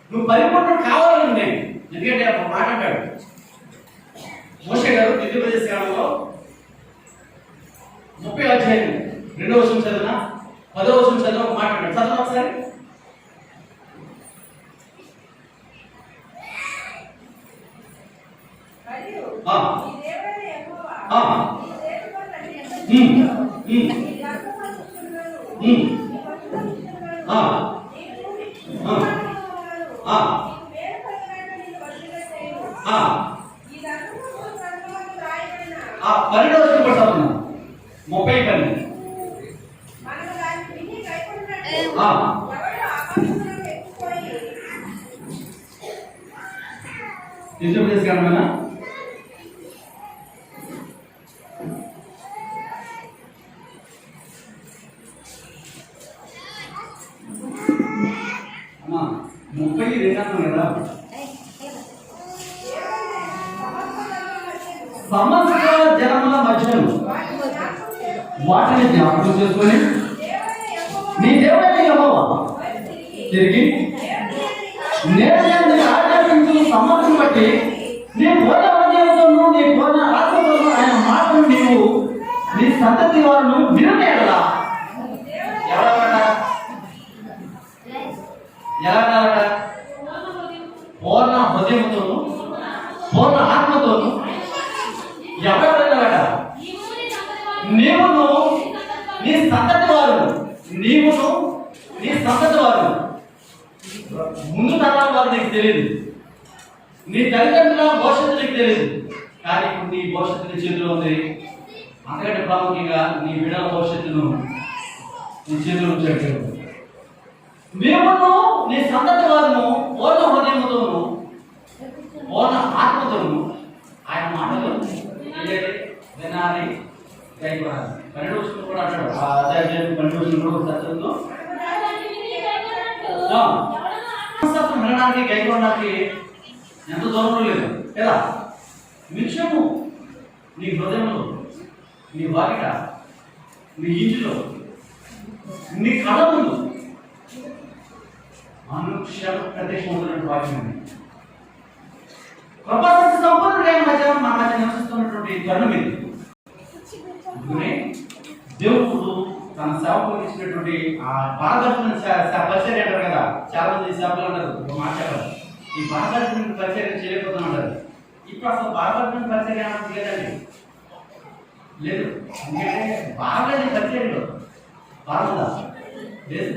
నువ్వు పరిపూర్ణం కావాలని నేను, ఎందుకంటే ఒక మాట అంటాడు మోషే గారు ద్వితీయోపదేశ కాలంలో 30వ అధ్యాయం 2వ వచనం చదివిన 10వ వచనం చదివిన ఒక మాట అంటాడు. చదవండి ఒకసారి. సమస్త జనముల మధ్యను వాటిని జ్ఞాపకం చేసుకొని నీ దేవుడైన యెహోవా తిరిగి నేను ఆజ్ఞాపించిన సమస్యను బట్టి నీ పూర్ణ హృదయంతోనూ నీ పూర్ణ ఆత్మతోనూ ఆయన మాటను సంతతి వారును వినని ఎడల ఎవరట ఎలాగట పూర్ణ హృదయముతోను పూర్ణ ఆత్మతోను ఎవరెవరట నీవును నీ సంతతి వారు నీవును నీ సంతతి వారు ముందు తరాల వారు నీకు తెలియదు, నీ తల్లిదండ్రుల భవిష్యత్తు నీకు తెలియదు, కానీ ఇప్పుడు నీ భవిష్యత్తు నీ చేతిలో ఉంది. అంతకంటే ప్రాముఖ్యంగా నీ బిడ్డల భవిష్యత్తును నీ చేతిలో ఉంచాడు. మేమును నీ సంతతి వారును పూర్ణ హృదయముతోను పూర్ణ ఆత్మతోను ఆయన మాటలు వినాలి, గైకొనాలి. 12వ వచనం కూడా అంటాడు, ఆ అధ్యాయం 12వ వచనం కూడా చదువుతూ వినడానికి గైకొనడానికి ఎంత దూరం లేదు కదా. నిత్యము నీ హృదయంలో, నీ వాకిట, నీ ఇంటిలో, నీ కళ ముందు అనుక్షణ ప్రత్యక్షమవుతున్నటువంటి వాక్యం. కృపాసక్తి సంపన్నుడైన మధ్య మన మధ్య నివసిస్తున్నటువంటి తరుణం ఇది. దేవుడు తన సేవకులకు ఇచ్చినటువంటి ఆ బాధపడిన పరిచర్య అంటారు కదా, చాలా మంది సేవకులు అంటారు ఒక మాట చెప్పారు, ఈ బాధపడిన పరిచర్య చేయలేకపోతున్నాడు. ఇప్పుడు అసలు బాధపడిన పరిచర్య అన్నది లేదండి, లేదు. ఎందుకంటే బాధలేని పరిచర్యలో బాగుందా లేదు.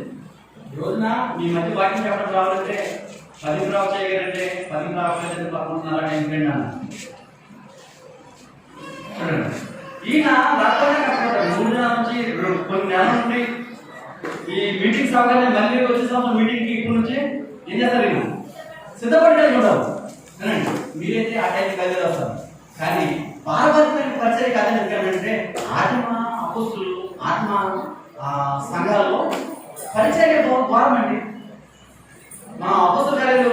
రోజున మీ మధ్య వాక్యం చెప్పడం రావాలంటే 10 రావు చేయగలంటే 10 రావట్లేదంటే పక్కనున్నారా ఎందుకండి అన్న చూడండి. ఈయన రాత్రి కష్టపడ్డాడు. 3 నెలల నుంచి కొన్ని నెలల నుండి ఈ మీటింగ్స్ అవగానే మళ్ళీ వచ్చే మీటింగ్కి ఇప్పటి నుంచి ఏం చేస్తారు, ఈయన సిద్ధపడి ఉంటారు. మీరైతే ఆ టైంకి బయలుదేరి వస్తారు. కానీ పారపరిమైన పరిచయం కాదని ఎందుకంటే ఆత్మ అపోస్తులు ఆత్మ సంఘాల్లో పరిచర్య ద్వారం అండి. మా అపోస్తుల కార్యాలు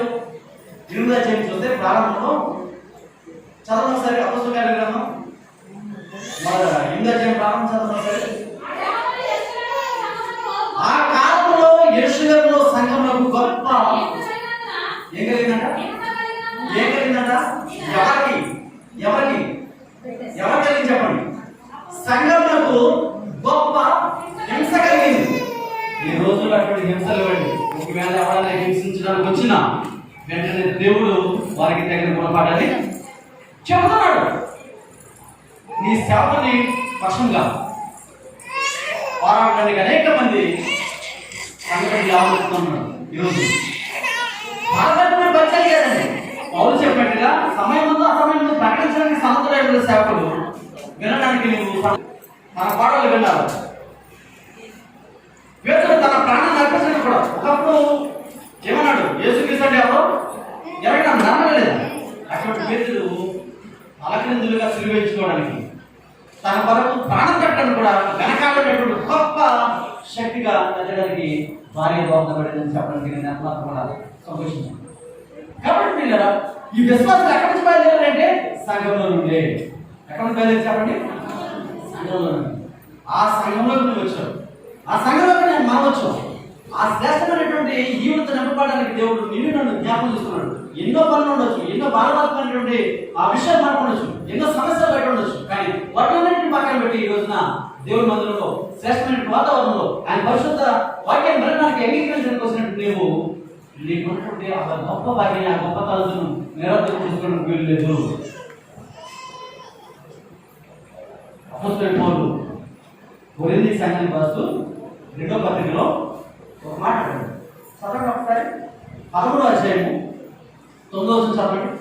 8వ అధ్యాయం చూస్తే ప్రారంభంలో చదవడం సరే. అపోస్తుల కార్యాలను 8వ అధ్యాయం ప్రారంభం చదవడం సరే. ఆ కాలంలో యెరూషలేములో సంఘంలో గొప్ప ఏం కలిగిందంట, ఎవరికి ఎవరికి ఎవరు కలిగింది చెప్పండి. సంఘంలో గొప్ప హింస కలిగింది. ఈ రోజుల్లో అటువంటి హింసలు ఇవ్వండి. ఒకవేళ ఎవరైనా హింసించడానికి వచ్చినా వెంటనే దేవుడు వారికి తగిన గుణపాఠాన్ని చెబుతున్నాడు. నీ సేవని పక్షంగా పోరాడడానికి అనేక మంది సంఘటనలు ఆలోచిస్తున్నారు. ఈరోజు భారతదేశంలో పరిచయం లేదండి. పౌలు చెప్పినట్టుగా సమయంలో అసమయంలో ప్రకటించడానికి సమర్థులైన సేవకులు వినడానికి నువ్వు మన పాటలు విన్నారు. పేతురు తన ప్రాణాన్ని అర్పించడం కూడా ఒకప్పుడు ఏమన్నాడు, యేసుక్రీస్తు అంటే ఎవరు ఎవరైనా నమ్మలేదు. అటువంటి పేతురు అలకరిందులుగా సిలువేయించుకోవడానికి తన కొరకు ప్రాణం పెట్టడానికి కూడా వెనకాడేటువంటి గొప్ప శక్తిగా ఎదగడానికి భార్య దోహదపడిందని చెప్పడానికి నేను ఎంత కూడా సంతోషించాను. కాబట్టి మీరు ఈ విశ్వాసం ఎక్కడి నుంచి బయలుదేరారంటే సంఘంలో నుండే. ఎక్కడ నుంచి బయలుదేరి చెప్పండి, సంఘంలో నుండి. ఆ సంఘంలోకి నువ్వు వచ్చావు, ఆ సంఘంలోకి నేను మనం వచ్చావు. ఆ శ్రేష్టమైనటువంటి ఈవుడితో నింపబడడానికి దేవుడు నిన్ను నన్ను జ్ఞాపకం చేస్తున్నాడు. ఎన్నో పనులు ఉండొచ్చు, ఎన్నో బాధపడుతున్నటువంటి ఆ విషయాలు మనకు ఉండొచ్చు, ఎన్నో సమస్యలు బయట ఉండొచ్చు. కానీ వాటిని పక్కన పెట్టి ఈ రోజున దేవుడి మందిరంలో శ్రేష్టమైన వాతావరణంలో ఆయన పరిశుద్ధ వాక్యాన్ని వినడానికి అంగీకరించడానికి వచ్చినట్టు నీవు నీకున్నటువంటి ఆ గొప్ప భాగ్యాన్ని, ఆ గొప్ప తలసును నిరంతరం చేసుకోవడానికి వీలు లేదు. అపోస్తలుడైన పౌలు కొరింథీ సంఘానికి రాస్తూ 2వ పత్రికలో ఒక మాట అంటాడు. చదవండి ఒకసారి. 11వ అధ్యాయము 9వ వచనం చదవండి.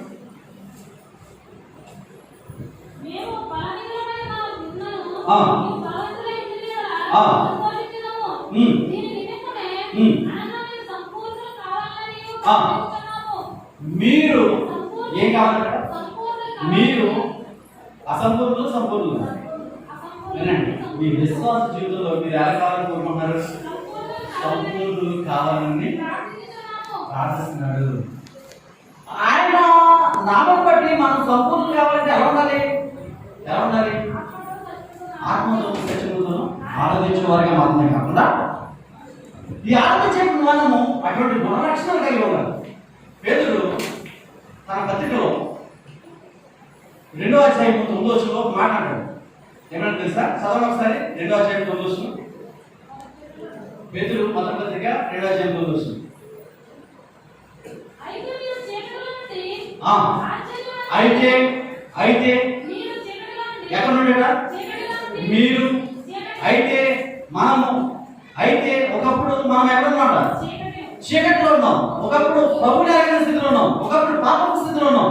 మీరు ఏం కావాలంటారా? మీరు అసంపూర్ణులు సంపూర్ణులు. వినండి, మీ విశ్వాస జీవితంలో మీరు ఎలా కావాలని కోరుకుంటున్నారు? సంపూర్ణులు కావాలని ప్రార్థిస్తున్నాడు. ఆయన నామం బట్టి మనం సంపూర్ణులు కావాలంటే ఎలా ఉండాలి? ఎలా ఉండాలి? ఆత్మతో సత్యముతో ఆరాధించే వారిగా మాత్రమే కాకుండా ఈ ఆరాధించే మనము అటువంటి గుణలక్షణాలు కలిగి ఉండాలి. పేతురు తన పత్రికలో 2వ అధ్యాయం 9వ వచనంలో మాట్లాడాడు. ఏమన్నా తెలుసా? చదవండి ఒకసారి 2వ అధ్యాయం 9వ వచనం. పేతురు మొదటి పత్రిక 2వ అధ్యాయం 9వ వచనం. అయితే అయితే ఎక్కడ నుండేట? మీరు అయితే మనము అయితే ఒకప్పుడు మనం ఎక్కడ ఉన్నాం? చీకటిలో ఉన్నాం. ఒకప్పుడు ప్రభుని ఎరగని స్థితిలో ఉన్నాం. ఒకప్పుడు పాపపు స్థితిలో ఉన్నాం.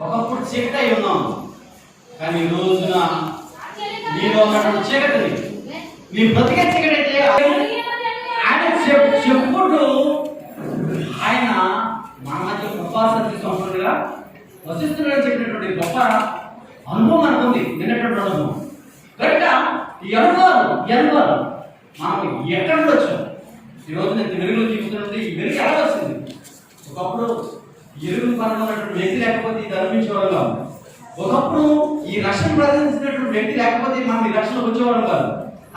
ఒకప్పుడు చీకటి అయి ఉన్నాం. కానీ ఈ రోజున నీలో ఉన్నటువంటి చీకటిని నీ బ్రతికే చీకటి అయితే ఆయన చెప్పుకుంటూ ఆయన మన మధ్య కృపాసక్తి సంవత్సరంగా వసిస్తున్నాడని చెప్పినటువంటి గొప్ప అనుభవం మనకు ఉంది. నిన్నటువంటి అనుభవం కనుక ఈ అనుభవాలు మనం ఎక్కడ వచ్చాం? ఈరోజు నేను వెలుగులో జీవిస్తున్నది. ఈ వెలుగు ఎలా వచ్చింది? ఒకప్పుడు ఎరుగు పనున్నటువంటి వ్యక్తి లేకపోతే ఇది అనిపించేవాడు కాదు. ఒకప్పుడు ఈ రక్షణ ప్రదర్శించినటువంటి వ్యక్తి లేకపోతే మనం ఈ రక్షణలో వచ్చేవాడు కాదు.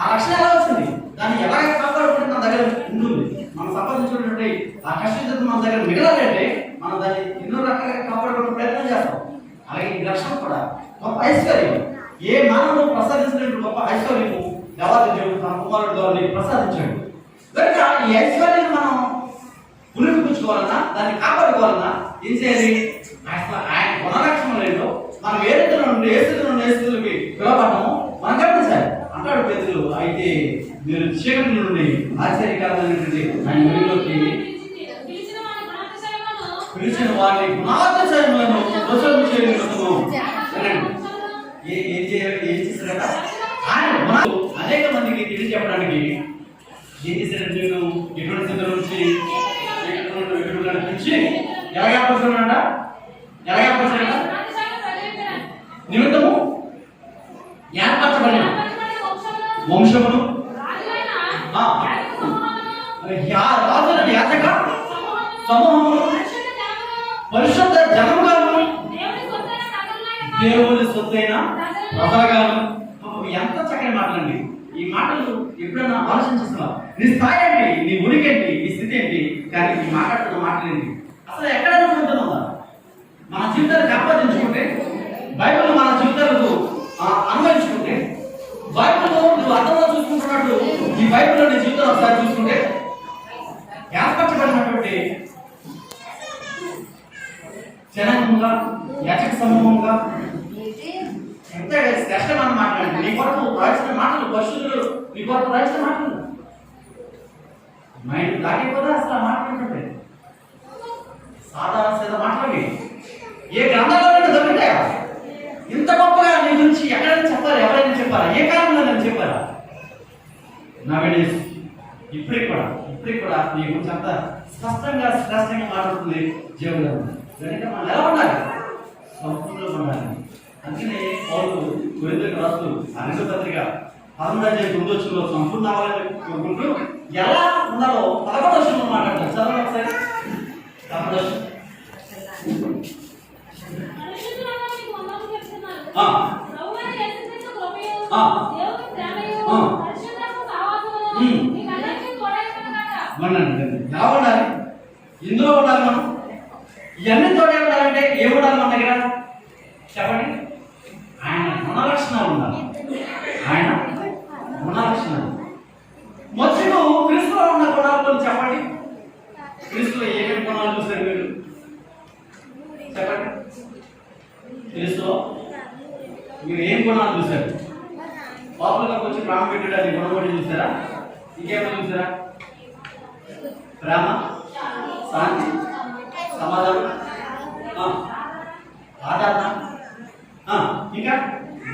ఆ రక్షణ ఎలా వచ్చింది? దాన్ని ఎలా కాపాడుకుంటే మన దగ్గర ఉంటుంది. మనం సంపాదించినటువంటి ఆ కష్టం మన దగ్గర మిగలాలంటే మనం దాన్ని ఎన్నో రకాలుగా కాపాడుకునే ప్రయత్నం చేస్తాం. అలాగే ఈ రక్షణ కూడా గొప్ప ఐశ్వర్యం. ఏ మానవుడు ప్రసాదించినటువంటి గొప్ప ఐశ్వర్యము దేవాది దేవుడు తన కుమారుడు ద్వారా ప్రసాదించాడు. కనుక ఈ ఐశ్వర్యాన్ని మనం పుణ్యపుచ్చుకోవాలన్నా దాన్ని కాపాడుకోవాలన్నా ఏం చేయాలి? ఆయన గుణలక్షణం ఏంటో మనం ఏ రీతిలో నుండి ఏ స్థితిలో నుండి ఏ స్థితిలోకి పిలవబడ్డామో మనం గమనించాలి. అంటాడు పేతురు, అయితే మీరు చీకటి నుండి ఆశ్చర్యకరమైనటువంటి ఆయన వెలుగులోకి పిలిచిన వారిని గుణాతిశయములను ప్రసవం చేయగలుగుతాము. ఏం చేశారట? ఆయన అనేక మందికి తెలియజెప్పడానికి ఏం చేశారంటే నేను ఎటువంటి స్థితి నుంచి పిలిచి ఎలాగపరుచున్నాడ నిమిత్తము ఏర్పరచబడిన వంశమును రాజులను యాచక సమూహమును పరిశుద్ధ జనముగాను దేవుని సొత్తైన ప్రజలుగాను. ఎంత చక్కని మాటలండి ఈ మాటలు. ఎప్పుడైనా ఆలోచించుతున్నావు? నీ స్థాయి ఏంటి? నీ ఉనికి ఏంటి? నీ స్థితి ఏంటి? కానీ ఈ మాట్లాడుతున్న మాటలేంటి? అసలు ఎక్కడైనా ఉంటుందా? మన జీవితానికి ఆపాదించుకుంటే, బైబిల్ మన జీవితాలకు అన్వయించుకుంటే, బైబిల్లో నువ్వు అర్థంలో చూసుకుంటున్నట్టు ఈ బైబిల్లో నీ జీవితం ఒకసారి చూసుకుంటే ఏర్పరచబడినటువంటి జనముగా యాచక సమూహంగా ఎంత శ్రేష్టమైన మాట్లాడండి. నీ కొరకు రాసిన మాటలు పరిశుద్ధులు నీ కొరకు రాసిన మాటలు మైండ్ దాటిపోతే అసలు ఆ మాట్లాడుతుంటే సాధారణ మాటలవి ఏ గ్రంథాలలో దొరుకుతాయా? ఇంత గొప్పగా నీ గురించి ఎక్కడైనా చెప్పారా? ఎవరైనా చెప్పారా? ఏ కాలంలో నేను చెప్పారా? నవేడేస్ ఇప్పటికి కూడా నీ గురించి అంత స్పష్టంగా శ్రేష్టంగా మాట్లాడుతుంది జీవులు. కనుక మనం ఎలా ఉండాలి? సంపూర్ణంగా ఉండాలి. అందుకనే పౌలు కొరింథీయులకు రాస్తూ ఆ 2వ పత్రిక 11వ అధ్యాయం 9వ వచనంలో సంపూర్ణ అవ్వాలని కోరుకుంటూ ఎలా ఉండాలో 11వ వచనంలో మాట్లాడతారు. చదవండి ఒకసారి. 11వ వచనం. ఎలా ఉండాలి? ఇందులో ఉండాలి. మనం ఇవన్నీ తోడే ఉండాలంటే ఏముండాలి మన దగ్గర? చెప్పండి. ఆయన గుణలక్షణాలు ఉండాలి. ఆయన గుణలక్షణాలు. మొదలు క్రీస్తులో ఉన్న గుణాలు కొన్ని చెప్పండి. క్రీస్తులో ఏమేమి గుణాలు చూసారు మీరు? చెప్పండి. క్రీస్తులో మీరు ఏం గుణాలు చూసారు? పాపులకు వచ్చి ప్రాణం పెట్టడానికి గుణం ఒకటి చూసారా? ఇంకేమైనా చూసారా? ప్రేమ, శాంతి, సమాధానం, ఆదరణ, ఇంకా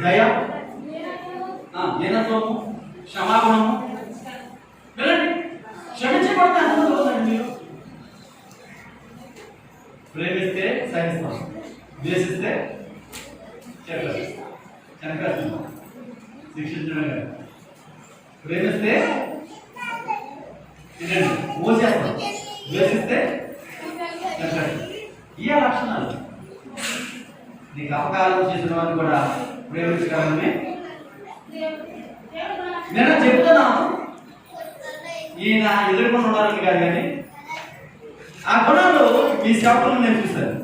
దయ, దీనత్వము, క్షమాగుణము. వెళ్ళండి. క్షమించబడితే అనుకుంటుందండి. మీరు ప్రేమిస్తే సహిస్తాం, ద్వేషిస్తే చనిపేస్తాం, శిక్షించడం కాదు. ప్రేమిస్తే మోసేస్తాం, ద్వేషిస్తే ఈ లక్షణాలు. నీకు అపకారం చేసిన వారిని కూడా ప్రేమించగలమే. నేను చెప్తున్నాను, ఈయన ఎదుర్కొని ఉండాలని కాదు, కానీ ఆ గుణాలు ఈ సేవకులను నేను చూశాను.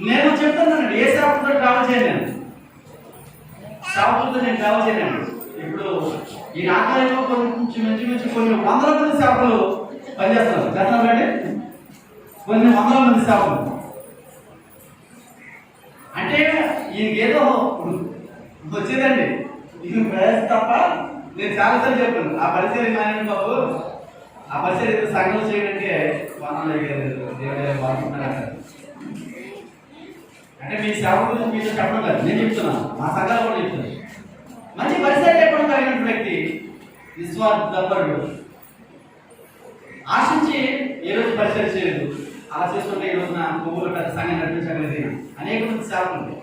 నేను చెప్తున్నానండి, ఏ సేవకుతో ట్రావెల్ చేయను. నేను సేవకులతో నేను సేవ చేయలేను. ఇప్పుడు ఈ ఆకారంలో కొంచెం మంచి కొన్ని వందల మంది సేవకులు పనిచేస్తున్నారు. చేస్తున్నారండి కొన్ని వందల మంది సేవకులు. అంటే ఈయనకేదో వచ్చేదండి, ఈయన ప్రయాసం తప్ప. నేను చాలాసార్లు చెప్పాను, ఆ పరిచయం మానేయండి బాబు, ఆ పరిచయం సంఘం చేయాలంటే దేవుడే బాగుంటున్నారు. అంటే మీ సేవ గురించి మీతో చెప్పడం కాదు, నేను చెప్తున్నాను, మా సంఘాలు కూడా చెప్తున్నాను. మంచి పరిచయం చెప్పడం కలిగిన వ్యక్తి, విశ్వాసపరుడు, ఆశించి ఏ రోజు పరిచయం చేయలేదు. అలా చేస్తుంటే ఈ రోజున కొవ్వులు పెద్ద సంఘం నడిపించగలిగిన అనేక మంది సేవకులు.